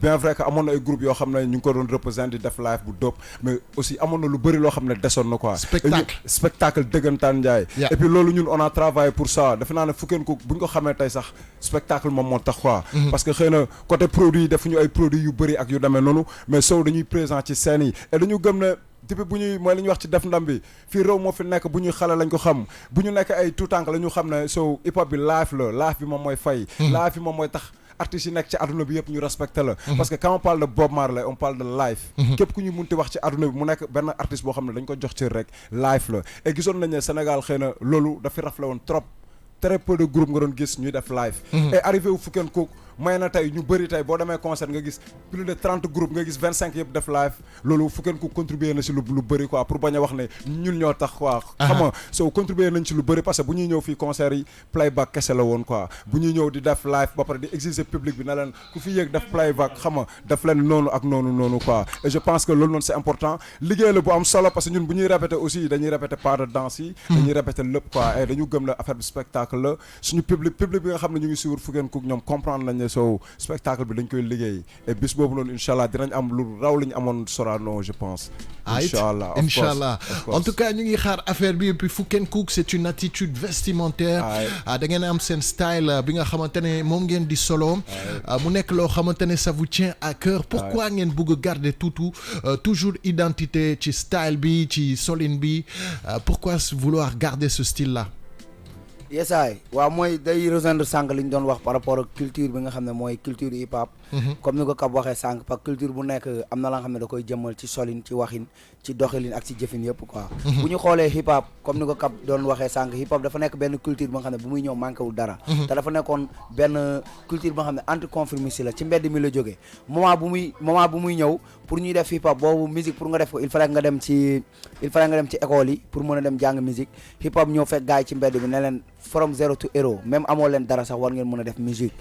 bien vrai que amoon na ay groupe yoo xam ne ñu ngi ko doon représenter di def live bu dope mais aussi amoon na lu bëri loo xam ne desoon na quoi. spectacle dëggantaan Ndiaye. et puis loolu ñun on a travaillé pour ça defe naa ne Fuk and Cook bu ñu ko xamee tey sax spectacle moom moo tax quoi. parce que xëy na côté produit yi defuñu ay produits yu bëri ak yu demee noonu mais sow dañuy présent ci scène yi et dañu gëm ne. depuis bu ñuy mooy li ñuy wax ci def ndam bi fii réew moo fi nekk bu ñuy xale lañ ko xam bu ñu nekk ay tout tànk la ñu xam ne so hip hop bi live bi moom mooy fay live bi moom mooy tax artistes yi nekk ci àdduna bi yëpp ñu respecté la parce que quand on parle de Bob Marley on parle de live képp ku ñu munti wax ci àdduna bi mu nekk benn artiste boo xam ne dañ ko jox ci rek live la et gisoon nañ ne Sénégal xëy na loolu dafi rafle woon trop très peu de groupe nga doon gis ñuy def live et arrivé wu Fuk and Cook may na tey ñu bëri tey boo demee concert nga gis plus de 30 groupes nga gis 25 yëpp def live loolu Fuk and Cook contribuer na si lu bëri quoi pour bañ a wax ne ñun ñoo tax quoi xam nga so contribuer nañ ci lu bëri parce que bu ñuy ñëw fii concert yi playback kese la woon quoi bu ñuy ñëw di def live ba pare di exiger public bi na leen ku fi yéeg def playback xam nga def leen noonu ak noonu quoi et je pense que loolu noonu c'est important liggéey la bu am solo parce que ñun bu ñuy répéter aussi dañuy répéter pas de danse yi dañuy répéter lépp quoi et dañu gëm la affaire bi spectacle la suñu public bi nga xam ne ñu ngi suivre Fuk and Cook ñoom comprendre nañ ne so spectacle bi dañ koy liggéey et bis boobu noonu inchallah dinañ am lu raw li ñu amoon Sorano je pense inchallah en tout cas ñu ngi xaar affaire bi et puis Fuk and Cook c'est une attitude vestimentaire da ngeen am seen style bi nga xamante ne moom ngeen di solo mu nekk loo xamante ne ça vous tient à cœur pourquoi ngeen bëgg a garder toujours identité ci style bi ci solin bi pourquoi vouloir garder ce style là yesaay waaw mooy day rejoindre sànq li ñu doon wax par rapport ak culture bi nga xam ne mooy culture hip hop comme ni ko Kab waxee sànq parce que culture bu nekk am na la nga xam ne da koy jëmmal ci solin ci waxin ci doxalin ak ci jëfin yëpp quoi bu ñu xoolee hip hop comme ni ko Kab doon waxee sànq hip hop dafa nekk benn culture ba nga xam ne bu muy ñëw manqué wul dara te dafa nekkoon benn culture ba nga xam ne anticonformiste la ci mbedd mi la jógee moment bu muy ñëw pour ñuy def hip hop boobu musique pour nga def ko il fallait nga dem ci école yi pour mën a dem jàng musique hip hop ñëw fekk gars yi ci mbedd bi ne leen from zero to hero même amoo leen dara sax war ngeen mën a def musique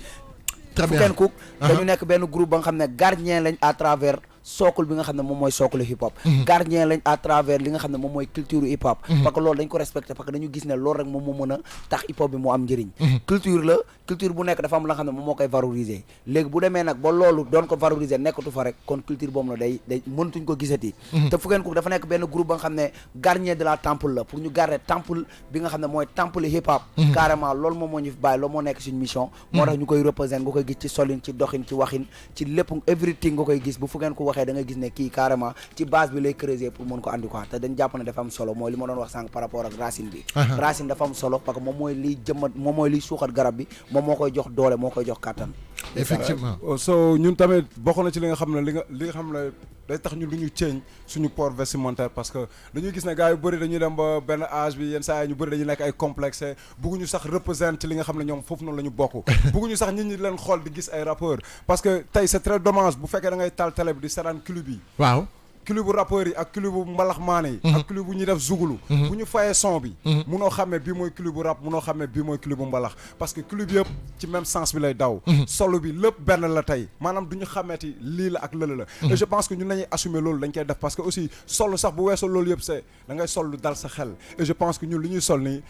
Fuk and Cook dañu nekk benn groupe ba nga xam ne gardien lañ à travers sookul bi nga xam ne moom mooy sookulu hip hop gardien lañ à travers li nga xam ne moom mooy culture hip hop parce que loolu dañ ko respecté parce que dañu gis ne loolu rek moom moo mën a tax hip hop bi moo am njëriñ culture bu nekk dafa am la nga xam ne moom moo koy valoriser léegi bu demee nag ba loolu doon ko valoriser nekkatu fa rek kon culture boobu na day mëntuñ ko gisati te Fuk and Cook dafa nekk benn groupe ba nga xam ne gardien de la temple la pour ñu garder temple bi nga xam ne mooy temple hip hop carrément loolu moom moo ñu fi bàyyi loolu moo nekk suñu mission moo tax ñu koy représenter nga koy gis ci solin ci doxin ci waxin ci lépp everything nga koy gis bu Fuk and Cook da nga gis ne kii carrément ci base bi lay creuser pour mën ko andi quoi te dañ jàpp ne dafa am solo mooy li ma doon wax sànq par rapport ak racine bi racine dafa am solo parce que moom mooy liy jëmmat moom mooy liy suuxat garab bi moom moo koy jox doole moo koy jox kàttan effectivement so ñun tamit bokk na ci li nga xam ne day tax ñu lu ñu ceeñ suñu port vestimentaire parce que dañuy gis ne gars yu bëri dañuy dem ba benn âge bi yenn saa yi ñu bëri dañuy nekk ay complexe bëgguñu sax représenter ci li nga xam ne ñoom foofu noonu la ñu bokk bëgguñu sax nit ñi leen xool di gis ay rappeurs parce que tey c'est très dommage bu fekkee da ngay taal télé bi di seetaan clip yi waaw clip bu rappeurs yi ak clip bu mbalax maane yi ak clip bu ñuy def zugulu bu ñu fayee son bi munoo xamee bii mooy clip bu rap munoo xamee bii mooy clip bu mbalax parce que clip yëpp ci même sens bi lay daw solo bi lépp benn la tey maanaam du ñu xameeti lii la ak lële la et je pense que ñun nañuy assumer loolu dañ koy def parce que aussi solo sax bu weesoo loolu yëpp c'est da ngay sol lu dal sa xel et je pense que ñun li ñuy sol nii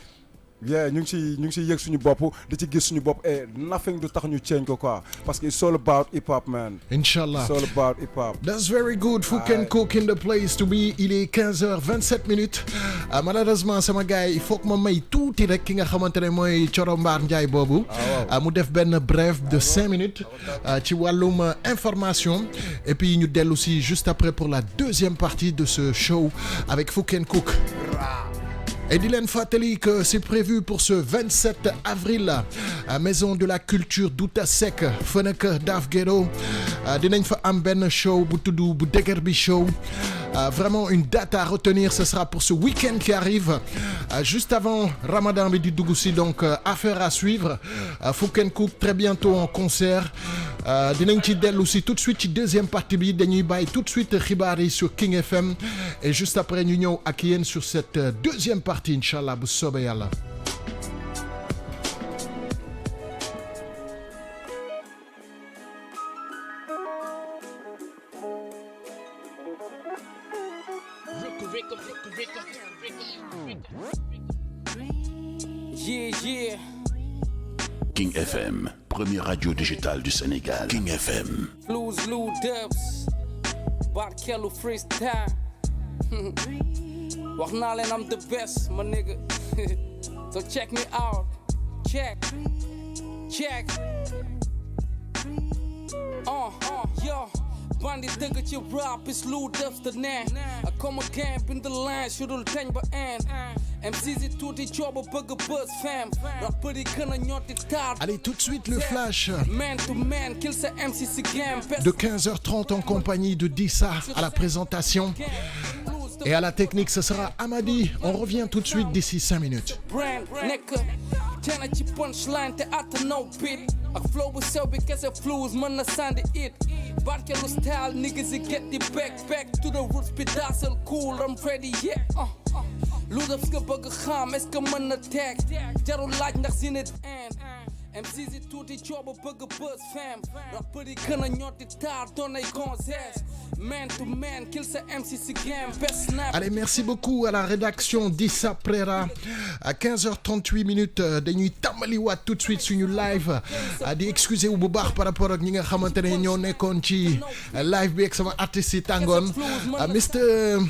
ñu ngi ci yëg suñu bopp di ci gis suñu bopp et nothing du tax ñu change ko quoi parce que it's all about hip hop man. Inshallah. It's all about hip hop. That's very good. Fuk and Cook in the place to be. Il est 15h27. Malheureusement sama gars il faut que ma may tuuti rek ki nga xamante ne mooy Coro Mbaar Ndiaye boobu. mu def benn bref de 5 minutes ci wàllum information et puis ñu dellu si juste après pour la deuxième partie de ce show avec Fuk and Cook. Et Dylan Fateli que c'est prévu pour ce 27 avril à Maison de la Culture Douta Sec Fennek Daf Ghetto dinañ fa am ben show bu tuddu bu Dëgër bi show vraiment une date à retenir, ce sera pour ce week-end qui arrive juste avant Ramadan bi di dugg si, donc affaire à suivre. Fouken Cook très bientôt en concert. Dinañ ci dellu si tout de suite ci deuxième partie bi, dañuy bàyyi tout de suite xibaar yi sur King FM et juste après ñu ñëw ak yéen sur cette deuxième partie inchallah bu soobee yàlla. Yeah. King FM, première radio digitale du Sénégal. King FM. Blues, Lou Dubs, Barkello Freestyle. Wax naa leen I'm the best, my nigga. So check me out. Check. Yo. Bandi dëgg ci rap is Lou Dubs de neen. I come again in the line, shudul teñ ba en. MC's yi tuuti cooba bëgg buzz fam. Rapper yi gën a ñotti taar. Allez, tout de suite le flash. Man to man, kill sa MC si game. De 15h30 en compagnie de Dissa à la présentation. Et à la technique, ce sera Amadi. On revient tout de suite d'ici 5 minutes. Tena ci punchline te atta no beat. Ak flow bu sew bi kese flues mën na sandi it. Barkello style niggas yi get the back to the roots bi daasal cool I'm ready yeah. Lou Dubs nga bëgg xam est-ce que mën na teg. Jarul laaj ndax si nit MC's yi tuuti cooba bëgg buzz fam. Rapper yi gën a ñotti taar doon ay gonzesse. Man to man, kill sa MC si game, best snap. Allez, merci beaucoup à la rédaction d'Issa Prera. À 15h38 minutes, dañuy tàmbaliwaat tout de suite suñu live. Di excuser wu bu baax par rapport ak ñi nga xamante ne ñoo nekkoon ci live bi ak sama artiste yi tàngoon. Mr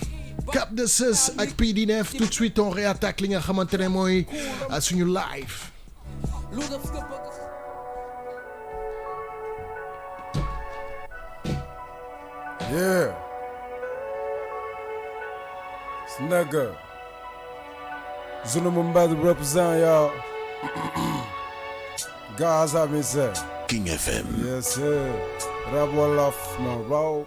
Cap de Sus ak PD9, tout de suite on réattaque li nga xamante ne mooy suñu live. Yeah. Snugger. Zulu Mumbad represent y'all. Gaza me say. King FM. Yes sir. Rap Wolof my bro.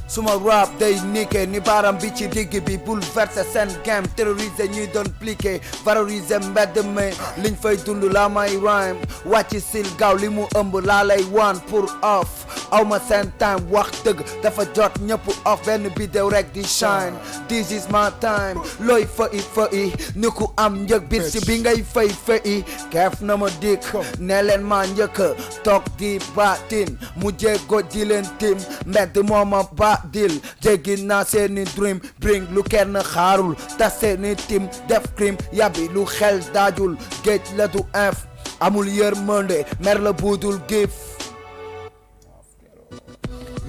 Suma rap day niqué ni baram bi ci digg bi bouleverser seen game terroriser ñuy doon pliqué valoriser mbedd mi liñ fay dund la may rhyme wàcc sil gaaw li mu ëmb laa lay wan pour off awma seen time wax dëgg dafa jot ñëpp off benn bidéo rek di shine this is my time looy fa i ni ku am njëg bit si bi ngay fay keef na ma dikk ne leen ma njëkk toog di baatin mu jéego di leen tim mbedd mooma ba dil jéggi naa seeni dream bring lu kenn xaarul tas seeni tim def crime yabi lu xel daajul géej la du inf amul yërmande mer la budul gif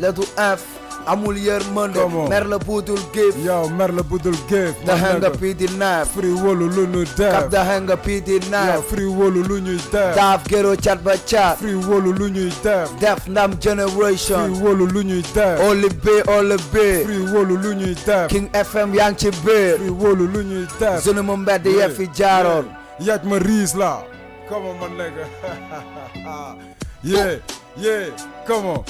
la du inf amul yërmande mer la budul gif yow mer la budul gif da hanga PD9 free wolu lu ñu def kap da hanga PD9 yow free wolu lu ñuy def Daf Ghetto chat ba chat free wolu lu ñuy def ndam generation free wolu lu ñuy def all the free wolu lu ñuy def King FM yaa ngi ci biir free wolu lu ñuy def zone mu mbedd ya fi jaaroon yaaj ma riis la come on man nigga yeah come on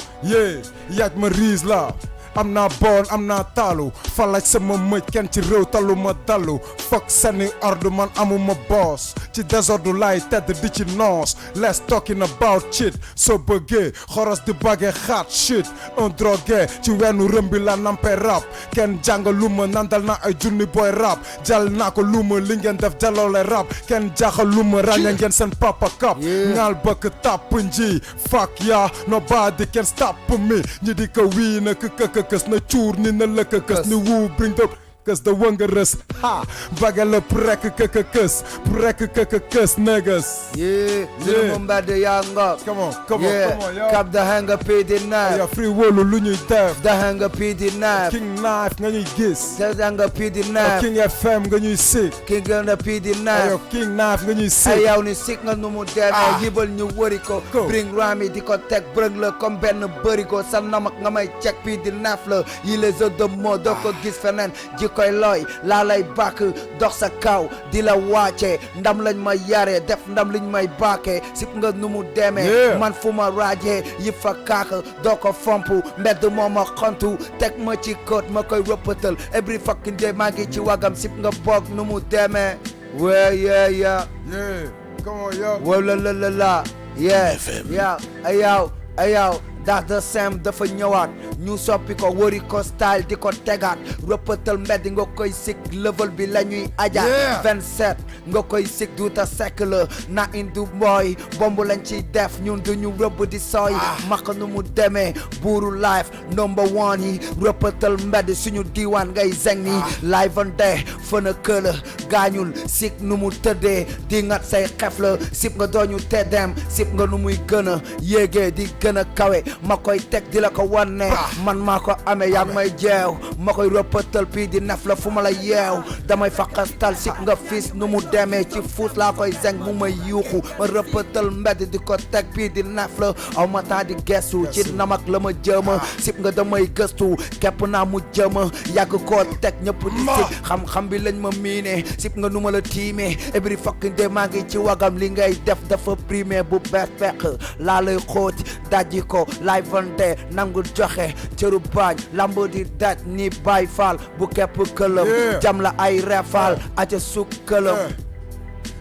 yaaj ma riis la am naa bon am naa taalu falaj sama mëj kenn ci réew talu ma dalu fokk sani ordre man amuma boss ci désordre lay tedd di ci noos let's talking about shit soo bëggee xoros di bagge xaat shit un drogué ci wenu rëmbi la nampe rap kenn jàng lu ma nandal na ay junni boy rap jal naa ko lu ma li ngeen def jaloole rap kenn jaaxal lu ma ràññe ngeen seen papa kap ngaal bëgg tàpp nji fuck ya nobody can stop me ñi di ko wii na kës na cuur ni na lëkk kës ni wuu bring the kës da wënga rës ha bagala prek kës niggas zulu mu mbedd yaa ngok come on yo kap da hanga PD9 yo free wolu lu ñuy def da hanga PD9 King Knife nga ñuy gis da hanga PD9 King FM nga ñuy sik King nga PD9 yo King Knife nga ñuy sik ay yow ni sik nga nu mu demee yibal ñu wëri ko bring rami di ko teg bërëng la comme benn bëri ko sa namak nga may check PD9 la yi les autres de moo doo ko gis feneen koy looy laa lay bàkk dox sa kaw di la wàcce ndam lañ ma yare def ndam liñ may bàkke sip nga nu mu demee man fu ma raajee yi fa kaak doo ko fomp mbedd moo ma xontu teg ma ci kóot ma koy rëppatal every fucking day maa ngi ci wagam sip nga boog nu mu demee yeah come on yo la yeah ayow that's the same dafa ñëwaat ñu soppi ko wëri ko style di ko tegaat rëppatal mbedd nga koy sik level bi la ñuy ajaat 27 nga koy sik duuta sekk la na indu mooy bomb lañ ciy def ñun duñu rëbb di sooy maq nu mu demee buuru life number 1 yi rëppatal mbedd suñu diiwaan ngay zeng ni live and day fëna këla gaañul sik nu mu tëddee di ngat say xef la sip nga dooñu teddem sip nga nu muy gën a yéegee di gën a kawe ma koy teg di la ko wane man maa ko amee yaa may jeew ma koy rëppatal pii di nef la fu ma la yeew damay faqastal sip nga fis nu mu demee ci fuus laa koy zeng mu may yuuxu ma rëppatal mbedd di ko teg pii di nef la aw ma temps di gestu ci namak la ma jëma sip nga damay gëstu képp naa mu jëma yàgg koo teg ñëpp di sip xam-xam bi lañ ma miine sip nga nu ma la tiimee every fucking day maa ngi ci wagam li ngay def dafa primé bu bees fekk laa lay xóot dajji ko live and day nangu joxe cëru bañ lamb di daj ni Baay Faal bu képp këlëm jam la ay refal aca suk këlëm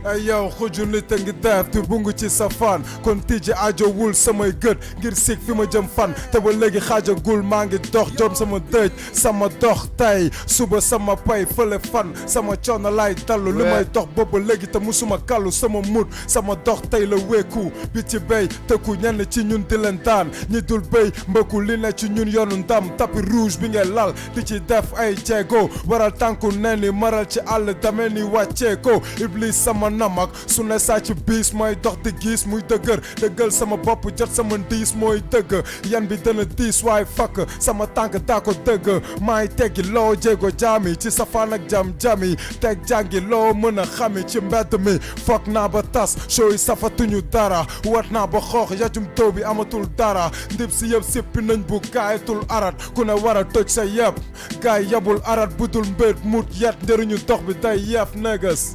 ay yow xuju nit a ngi def te bungu ci sa fan kon tijji ajowul samay gët ngir sik fi ma jëm fan te ba léegi xaajagul maa ngi dox jom sama dëj sama dox tey suba sama pay fële fan sama coono lay dallu li may dox booba léegi te musuma kallu sama mut sama dox tey la wéeku bi ci béy tëkku ñenn ci ñun di leen daan ñi dul béy mbëkku li ne ci ñun yoonu ndam tapis rouge bi ngay lal di ci def ay jéego waral tànku nen ni maral ci àll damee ni wàccee ko iblis sama namak su ne saa ci biis mooy dox di gis muy dëggal sama bopp jot sama ndiis mooy dëgg yan bi dana diis waaye fakk sama tànk daa ko dëgg maay teggi loo jéego jaami ci safaan ak jam-jami teg jàngi loo mën a xami ci mbedd mi foog naa ba tas show yi safatuñu dara wat naa ba xoox yajum taw bi amatul dara ndib si yëpp sippi nañ bu gaayatul arat ku ne war a toj sa yëpp gaay yabul arat budul mbét mut yet njëriñu dox bi day yeef nëgës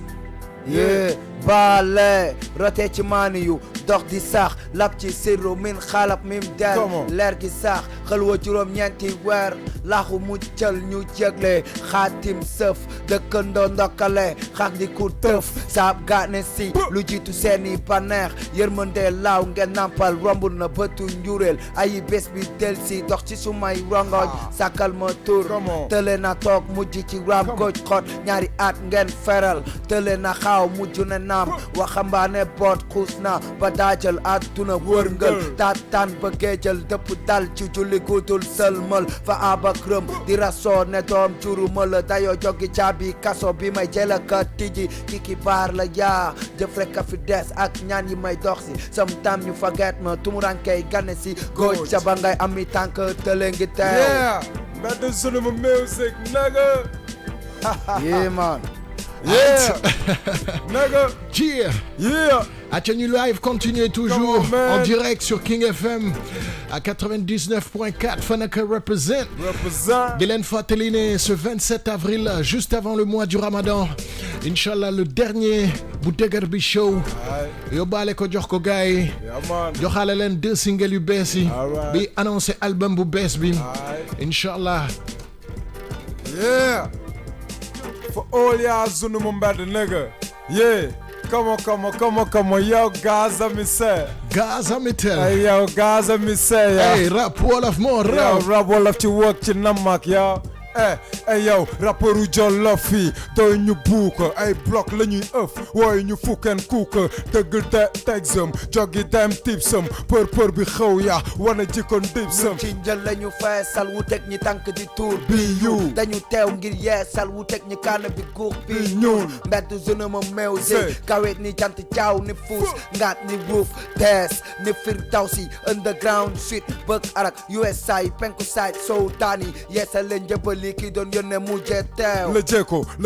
baale rote ci maani yu dox di sax lap ci sirru min xalab mim del leer gi sax xëlwa juróom ñeenti weer laaxu mu cël ñu jégle xaatim sëf dëkkandoo ndokkale xax di ku tëf saab gaane si lu jiitu seeni baneex yërmande laaw ngeen nampal romb na bëtu njuréel ayi bés bi del si dox ci sumay rongoñ sàkkal ma tur tële na toog mujj ci ram goj xot ñaari at ngeen feral tële na xaaw mujj na naam waxambaane boot xuus na ba daajal àdduna wërngël taataan ba géejal dëpp dal ci julli gudul sëlmal fa abakram di rasoo ne doom juruma la dayoo jogi caabi kaso bi may jëla ka tijji kiki baar la yaa jëf rek a fi des ak ñaan yi may dox si sometimes ñu forget ma tumurankey gane si góoj ca ba ngay ami tànk tële ngi teew mbedd Zonoma music nigga yeah man Nigga. Yeah. Atenu Live continue toujours en direct sur King FM à 99.4. Fanaka represent. Dylan Fateline ce 27 avril, juste avant le mois du Ramadan. Inch'Allah, le dernier Boudegarbi Show. Yobale ko jox ko gaay. Joxale len 2 singles yu bees yi. Bi annoncé album bu bees bi. Inch'Allah. Yeah. For all y'all Zonoma mbedd nigga. Yeah. Come on, yo, Gaza me say. Gaza me tell. Hey, yo, Gaza me say, yo. Hey, rap Wolof more rap. Yo, rap Wolof ci work ci namak, yo. Hey yow rappeuru Jolof yi doy ñu buuk ay bloc la ñuy ëf wooy ñu fukken kuuk dëgg te texam jogi dem tipsam për bi xew ya wana jikkoon dipsam ci njël la ñu feesal wu teg ñi tànk di tuur bi yu dañu teew ngir yeesal wu teg ñi kaana bi guux bi ñuul mbedd Zonoma music kawet ni jant caaw ni fuus ngaat ni ruuf tees ni Firdawsi underground suite bëgg arak USA penku side sow daani yeesal leen njëbali ki doon yónnee mujjee teew la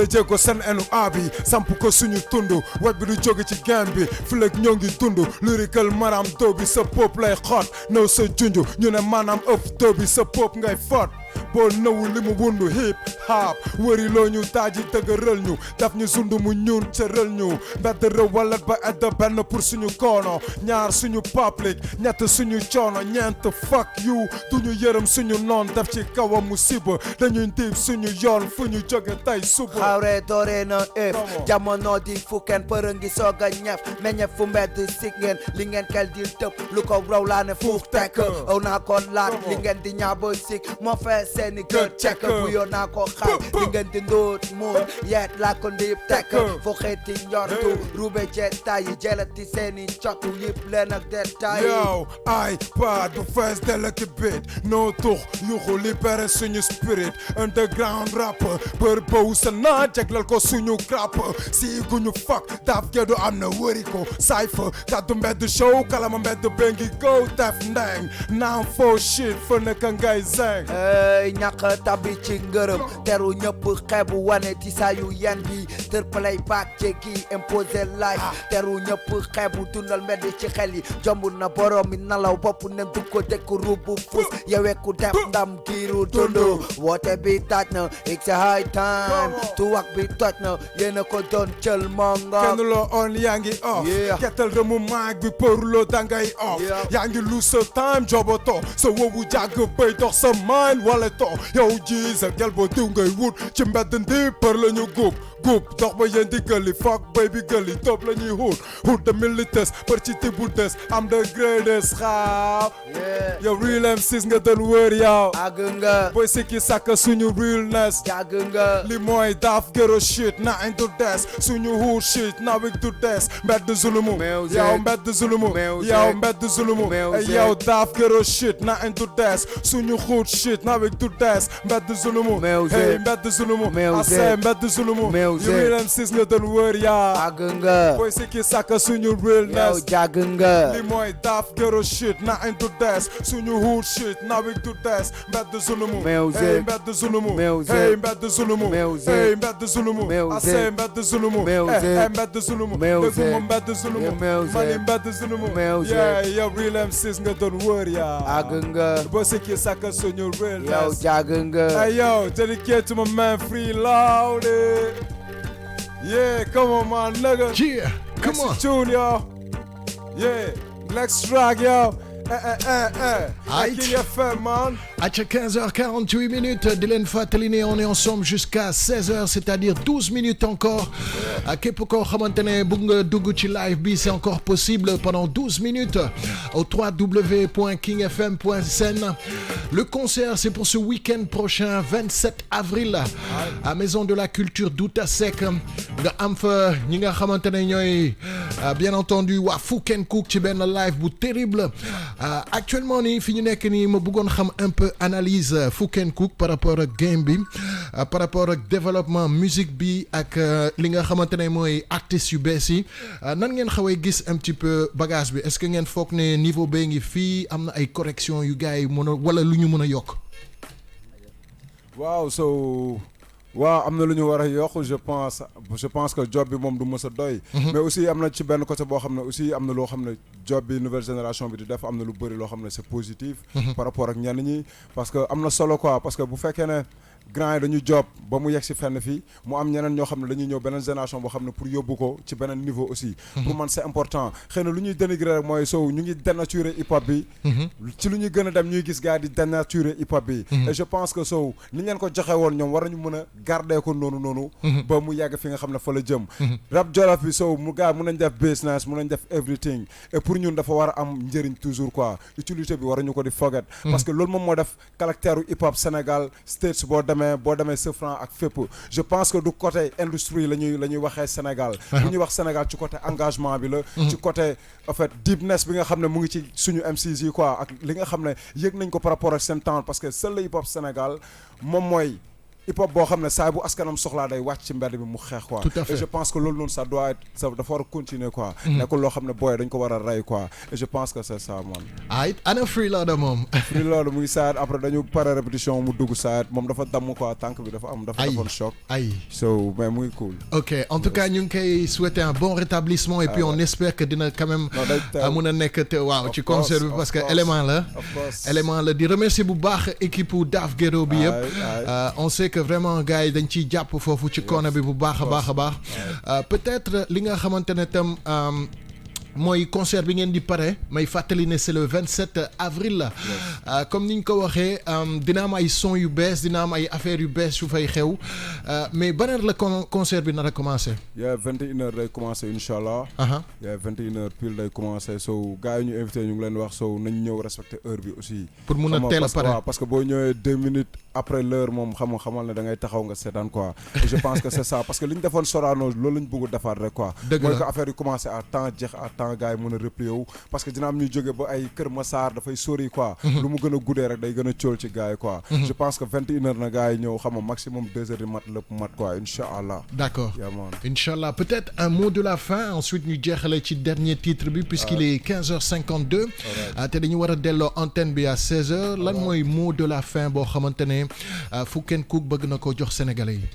jéego seen enu abi samp ko suñu tundu wet bi du jóge ci game bi fileg ñoo ngi tundu lyrical maram doo bi sa pop lay xot naw sa junju ñu ne maanaam ëpp doo bi sa pop ngay fot boo nëwul li mu wundu hip hop wëri loo ñu taaji tëgëral ñu daf ñu sund mu ñuun cëral ñu mbedd rëwalat ba edd benn pour suñu koono ñaar suñu public ñett suñu coono ñeent fuck you duñu yërëm suñu noon def ci kawam musiba dañuy tiib suñu yoon fu ñu jóge tey suba xawre doore na ëf jamono di fukkeen përë ngi soog a ñef meññef fu mbedd sig ngeen li ngeen kel di tëb lu ko raw laa ne fuuf tekk aw naa ko laat li ngeen di ñaaba sig moo fee seeni gët cekk bu yoo naa ko xaay li ngeen di ndóot muun yeet laa ko ndiib tekk fo xeeti njortu rube jeetaay yi jelati seeni cotu yëpp leen ak detaay yow ay paat bu fees del ak bit noo tux yuxu libéré suñu spirit underground rap bër bëw sa naa jaglal ko suñu crap si guñu fuck daaf gedu am na wëri ko cypher kaddu mbedd show kalama mbedd bengi go def ndeng naam foo shit fa nekk ngay zeng ey ñàkk tabi ci ngërëm teru ñëpp xeebu wane ti saa yu yen bi tër play back jekki imposé life teru ñëpp xeebu dundal mbedd ci xel yi jomb na borom mi nalaw bopp ne du ko dekku rubu fus yewe ku def ndam kiiru dundu woote bi taaj na it's a high time tuwak bi toj na yéena ko doon cël mongo kenn loo on yaa ngi off kettal rëmu maag bi për loo dangay off yaa ngi lu sa time joboto sa wowu jàgg bay dox sa mind wala to yow ji sa gel boo diw ngay wut ci mbedd ndi për la ñu guub dox ba yéen di gëli fuck baby gëli top la ñuy hut the milites për ci tibu des am the greatest xaaw yow real MCs nga doon wër yow àgg nga boy sikki sàkk suñu realness yàgg nga li mooy daaf gero shit na into des suñu hood shit na wig du des mbedd zulumu yow mbedd zulumu yow mbedd zulumu yow daaf gero shit na into des suñu hood shit na wig du des mbedd zulumu hey mbedd zulumu ase mbedd zulumu real MCs nga doon wër yaa àgg nga boy sikki sàkk suñu realness yow jàgg nga li mooy daaf gero shit na into des suñu hood shit na wig du des mbedd zulumu hey mbedd zulumu hey mbedd zulumu hey mbedd zulumu ase mbedd zulumu hey mbedd zulumu déguma mbedd zulumu mani mbedd zulumu yeah yow real MCs nga doon wër yaa àgg nga boy sikki sàkk suñu realness yow jàgg nga hey yo dedicate to my man Free Louded. Yeah, come on, man, nigga. Yeah, come on. Tune, yo. Yeah, next track, yo. King FM, man. À 15h48 minutes, Dylan Fateline, on est ensemble jusqu'à 16h, c'est-à-dire 12 minutes encore. À Kepoko Khamantene Bunga Duguchi Live B, c'est encore possible pendant 12 minutes au www.kingfm.sn. Le concert, c'est pour ce week-end prochain, 27 avril, à Maison de la Culture d'Outasek. Bien entendu, wa Fuken Cook, Chiben Live, bout terrible. Actuellement, ni fini nek ni ma bëggoon xam un peu analyse Fuken Cook par rapport ak game bi par rapport ak développement musique bi ak li nga xamantene mooy artistes yu bees yi nan ngeen xawee gis un petit peu bagage bi est-ce que ngeen foog ne niveau bee ngi fii am na ay correction yu gars yi mën a wala lu ñu mën a yokk. waaw so waaw am na lu ñu war a yokk je pense que job bi moom du mës a doy. mais aussi am na ci benn côté boo xam ne aussi am na loo xam ne job bi nouvelle génération bi di def am na lu bëri loo xam ne c'est positif. par rapport ak ñenn ñi parce que am na solo quoi parce que bu fekkee ne grand yi dañu job ba mu yegg si fenn fii mu am ñeneen ñoo xam ne dañuy ñëw beneen génération boo xam ne pour yóbbu ko ci beneen niveau aussi. pour man c'est important xëy na lu ñuy dénigrer rek mooy sow ñu ngi dénaturer hip hop bi. ci lu ñuy gën a dem ñuy gis gars yi di dénaturer hip hop bi. et je pense que sow ni leen ko joxe woon ñoom war nañu mën a garder ko noonu. ba mu yàgg fi nga xam ne fa la jëm. rap jolof bi sow mu gars mun nañ def business mun nañ def everything et pour ñun dafa war a am njëriñ toujours quoi utilité bi waruñu ko di forget. parce que loolu moom moo def caractère hip hop Sénégal states boo demee Sefran ak fépp je pense que du côté industrie la ñuy waxee Sénégal bu ñuy wax Sénégal ci côté engagement bi la ci côté en fait deepness bi nga xam ne mu ngi ci suñu MCs yi quoi ak li nga xam ne yëg nañ ko par rapport ak seen temps parce que seul le hip hop Sénégal moom mooy hip hop boo xam ne saa bu askanam soxlaa day wàcc ci mbedd bi mu xeex quoi. Tout à fait. Et je pense que loolu noonu ça doit être ça dafa war a continuer quoi. nekkul loo xam ne booy dañ ko war a rey quoi et je pense que c'est ça man. ay ana Freeloader moom. Freeloader mu ngi saat après dañu pare répétition mu dugg saat moom dafa damm quoi tànk bi dafa defoon choc. So mais muy cool. ok en tout cas ñu ngi koy souhaiter un bon rétablissement et puis on espère que dina quand même mun a nekk te waaw ci concert bi parce que élément la di remercier bu baax équipe u Daf Ghetto bi yëpp on sait que vraiment gars yi dañ ciy jàpp foofu ci corner bi bu baax a baax peut-être li nga xamante ne tam mooy concert bi ngeen di pare may fàttali ne c'est le 27 avril la comme ni ñu ko waxee dina am ay son yu bees dina am ay affaires yu bees yu fay xew mais ban heure la concert bi nar a commencé. 21h day commencé incha allah. 21h pile day commencé so gars yi ñu invité ñu ngi leen wax so nañ ñëw respecter heure bi aussi. pour mun a teel a pare parce que boo ñëwee 2 minutes après l'heure moom xamal ne da ngay taxaw nga seetaan quoi. et je pense que c'est ça parce que li ñu defoon Sorano loolu lañ bëgg a defaat rek quoi. dëgg la mooy que affaire yi commencé à temps jeex à temps gars yi mën a replier wu parce que dina am ñuy jóge ba ay Kër Massar dafay sori quoi. lu mu gën a guddee rek day gën a cool ci gars yi quoi. je pense que 21h na gars yi ñëw xam nga maximum 2h du mat lépp mat quoi incha allah. d'accord incha allah peut-être un mot de la fin ensuite ñu jeexale ci dernier titre bi puisqu'il est 15h52. te dañu war a delloo antenne bi à 16h lan mooy mot de la fin boo xamante ne Fouken Cook bëgg na ko jox sénégalais yi.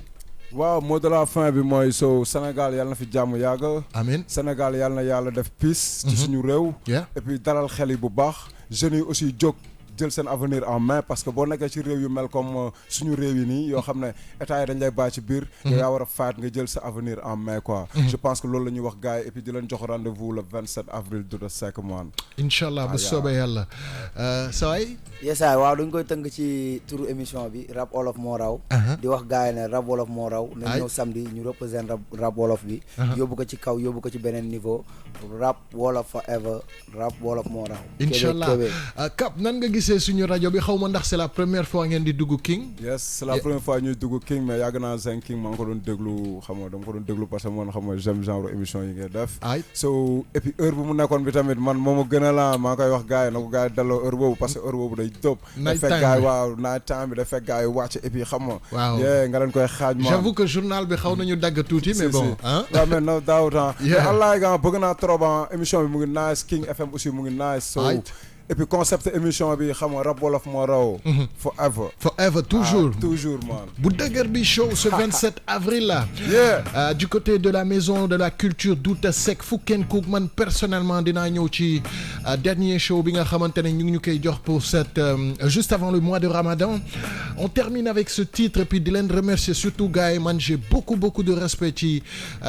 waaw mot de la fin bi mooy so Sénégal yàlla na fi jàmm yàgg. amiin Sénégal yàlla na yàlla def peace. ci suñu réew. et puis dalal xel yi bu baax jeunes yi aussi jóg. jël seen avenir en main parce que boo nekkee ci réew yu mel comme suñu réew yi nii yoo xam ne état yi dañ lay bàyyi ci biir. yow yaa war a faat nga jël sa avenir en main quoi. je pense que loolu la ñuy wax gars yi et puis di leen jox rendez-vous le 27 avril du de Seck man. incha allah bu soobee yàlla. Saway. yesaay waaw dañ koy tënk ci turu émission bi rap wolof moo raw. di wax gars yi ne rap wolof moo raw. nañ ñëw samedi ñu représente rap wolof bi. yóbbu ko ci kaw yóbbu ko ci beneen niveau rap wolof forever rap wolof moo raw. incha allah Cap nan nga gis. c'est suñu rajo bi xaw ma ndax c'est la première fois ngeen di dugg King. yes c'est la première fois ñuy dugg King mais yàgg naa Zen King maa ngi ko doon déglu xam nga dama ko doon déglu parce que man xam nga j'aime genre émission yi ngay def. so et puis heure bu mu nekkoon bi tamit man moo ma gën a la maa ngi koy wax gars yi na ko gars yi delloo heure boobu parce que heure boobu day dóob. night time fekk gars yi waaw night time bi da fekk gars yi wàcc et puis xam nga. waaw nga leen koy xaaj. j'avoue que journal bi xaw nañu dagg tuuti mais bon. waaw mais no doubt mais allah ga bëgg naa trop émission bi mu ngi nice King FM aussi mu ngi nice so et puis concept émission bi xam nga rap wolof moo raw. forever toujours. toujours man. bu dëgër bi show ce 27 avril là. du côté de la maison de la culture Douta Seck Fouken Cook man personnellement dinaa ñëw ci dernier show bi nga xamante ne ñu ngi ñu koy jox pour cette juste avant le mois de Ramadan. on termine avec ce titre et puis di leen remercier surtout gars yi man j'ai beaucoup de respect ci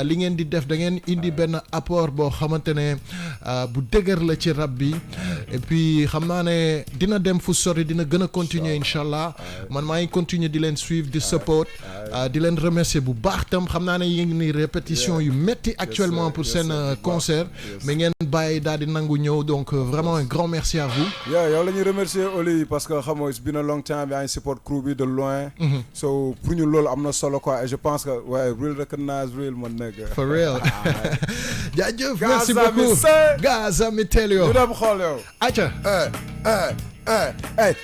li ngeen di def da ngeen indi benn apport boo xamante ne bu dëgër la ci rap bi et puis. xam naa ne dina dem fu sori dina gën a continuer incha allah man maa ngi continuer di leen suivre di support di leen remercier bu baax tam xam naa ne yéen ngi ni répétition yu métti actuellement pour seen concert mais ngeen bàyyi daal di nangu ñëw donc vraiment un grand merci à vous. yow la ñuy remercier Oli parce que xam nga it's been a long time yaa ngi support crew bi de loin. so pour ñu loolu am na solo quoi et je pense que real recognize real man nigga. for real. jaajëf merci beaucoup Gaza mi teel yow. ñu dem xool yow. Acha.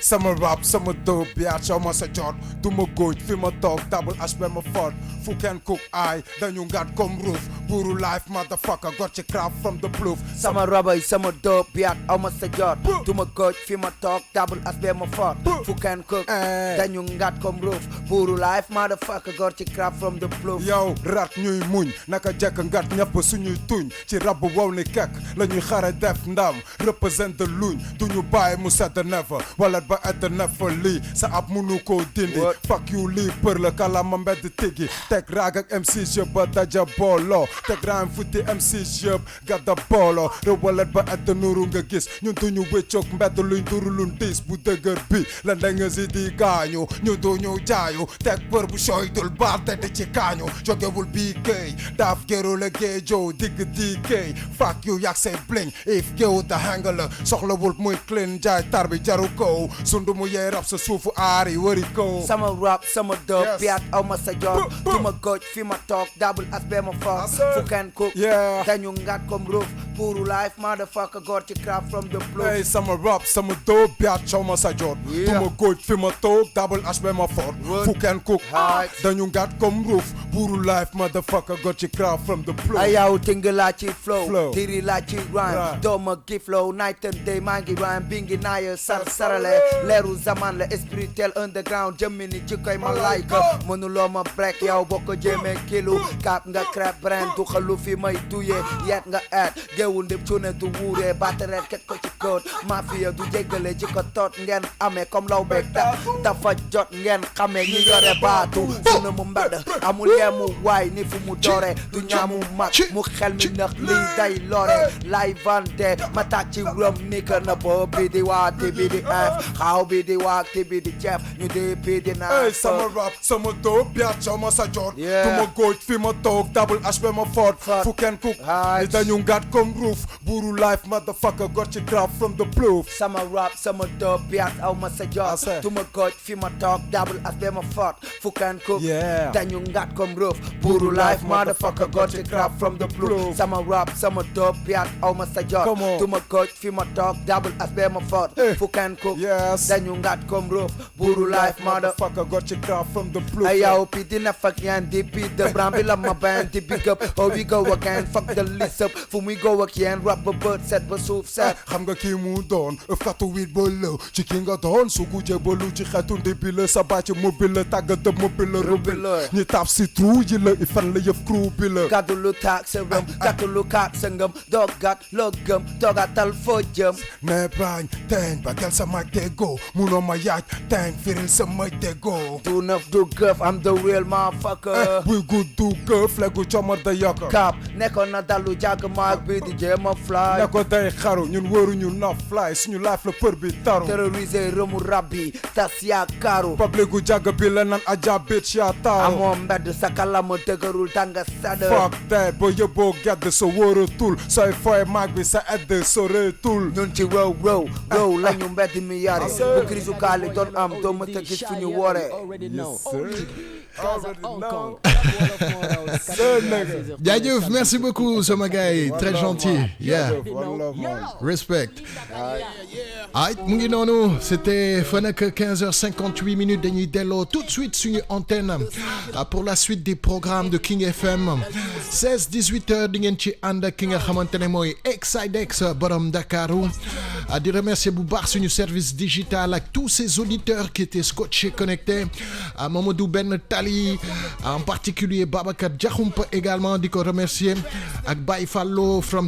sama rap sama dope biat show ma sa jot du ma góoj fi ma toog double HP ma fort Fouken Cook ay dañu ngat comme roof buru life motherfucker got your crap from the proof sama rabay sama dope biat aw ma sa jot du ma góoj fi ma toog double HP ma fort Fouken Cook dañu ngat comme roof buru life motherfucker got your crap from the proof yow rat ñuy muñ naka jekk ngat ñëpp suñuy tuñ ci rab bu wow ni kekk la ñuy xare def ndam represent the luñ duñu bàyyi mu sedd never wala ba edd never lii sa ab munu koo dindi fuck you lii për la kalama mbedd tigi teg raag ak MCs yëpp ba daja booloo teg raam futti MCs yëpp gadda booloo rewalet ba edd nuru nga gis ñun duñu wéccoog mbedd luy nduru lun diis bu dëgër bi la ndenga si di gaañu ñu duñu jaayu teg për bu sooy dul baar te di ci kaañu jógewul bii këy daaf géru la géejoo digg di këy fuck you yak say bling if géewu da hangala soxlawul muy clean jaay tar bi jaru ko sundu mu yee rap sa suufu aar yi wëri ko sama rap sama dope piat aw ma sa jot du ma góoj fi ma toog double as be ma foog Fouken Cook dañu ngat comme roof Puru life motherfucker got your crap from the flow. Hey, sama rap, sama dope, biat chow ma sa jot. Tuma goit fi ma toog, double ash by ma fort. Who can cook? Dañu ngat comme roof. Puru life motherfucker got your crap from the flow. Ayaw tinga la ci flow. Diri la ci rhyme. Doma gi flow, night and day mangi rhyme. Bingi naya sarale. Leru zaman la spiritual underground. Jamini jikoy malaika. Mënuloo ma break yow boko jeme kilu. Kap nga crap brand du xalu fi may duye. Yet nga at gewu ndib cune du wuure. Batteret ket ko ci code. Mafia du jéggale ci ko tot ngeen amee comme law beeg dafa jot ngeen xamee ñi yore baatu. Sunu mu mbedd amul yemu waay ni fu mu doore. Du ñaamu mag mu xel mi nëx lii day lore. Lay vante ma tàcc ci rom ni que na bo bi di waa ti bi di F. Xaaw bi di waa ti bi di Jeff. Ñu di bi di naa. Hey, sama rap, sama dope, biat chow ma sa jot. Tuma goit fi ma toog, double ash by ma fort. Fu kenn cook. Ni dañu ngat comme roof. Buru life motherfucker got your crap from the proof. Sama rap, sama dope, biat aw ma sa jot. Tuma goit fi ma toog, double ash by ma fort. Fu kenn cook. Dañu ngat comme roof. Buru life motherfucker got your crap from the proof. Sama rap, sama dope, biat aw ma sa jot. Tuma goit fi ma toog, double ash by ma fort. Fu kenn cook. Dañu ngat comme roof. Buru life motherfucker got your crap from the proof. Ayaw pi dina fuck yan di pi the brand bi la ma band di big up. Oh we go again, fuck the list up. Fu we go again, rap ba bird set ba suuf set. Xam nga kii mu doon ëf katu wit ba lëw ci ki nga doon su guje ba lu ci xetu ndibi la sa bàcc mobile la tàggata mobile la rubbi la ñi taaf si trou ji la i fan la yëf crew bi la gàddu lu taak sa rëm gàddu lu kaak sa ngëm doggat loo gëm dogatal foo jëm mais bañ teñ ba gel sa mag tego munoo ma yaaj teñ firil sa mag tego du naf du gëf am the real motherfucker buy gudd du gëf legu comar da yokk kap nekkoon na dalu jàgg maag bi di jéem a fly ne ko day xaru ñun wóoruñu na fly suñu life la për bi taru terroriser rëmu rab bi tas yaakaaru public gu jàgg bi la nan aja bitch yaa taaru amoo mbedd sa kalama dëgërul tànga sadd fuck that ba yëbboo gedd sa wóoratul sooy fooy maag bi sa edd soreetul ñun ci row lañu mbedd mi yare bu krisu kaali doon am doo mëta gis fu ñu woore Jaajëf, merci beaucoup sama gars yi, très gentil. Yeah. Respect. Ay, mu ngi noonu, c'était fan ak 15h58 minutes dañuy delloo tout de suite suñu antenne pour la suite des programmes de King FM. 16-18h di ngeen ci ànd ak ki nga xamante ne mooy Exidex borom Dakaru. Di remercier bu baax suñu service digital ak tous ces auditeurs qui étaient scotchés connectés. Mamadou Ben Tali, en particulier Babacar Diakhoumpa également di ko remercier ak Baye Fallo from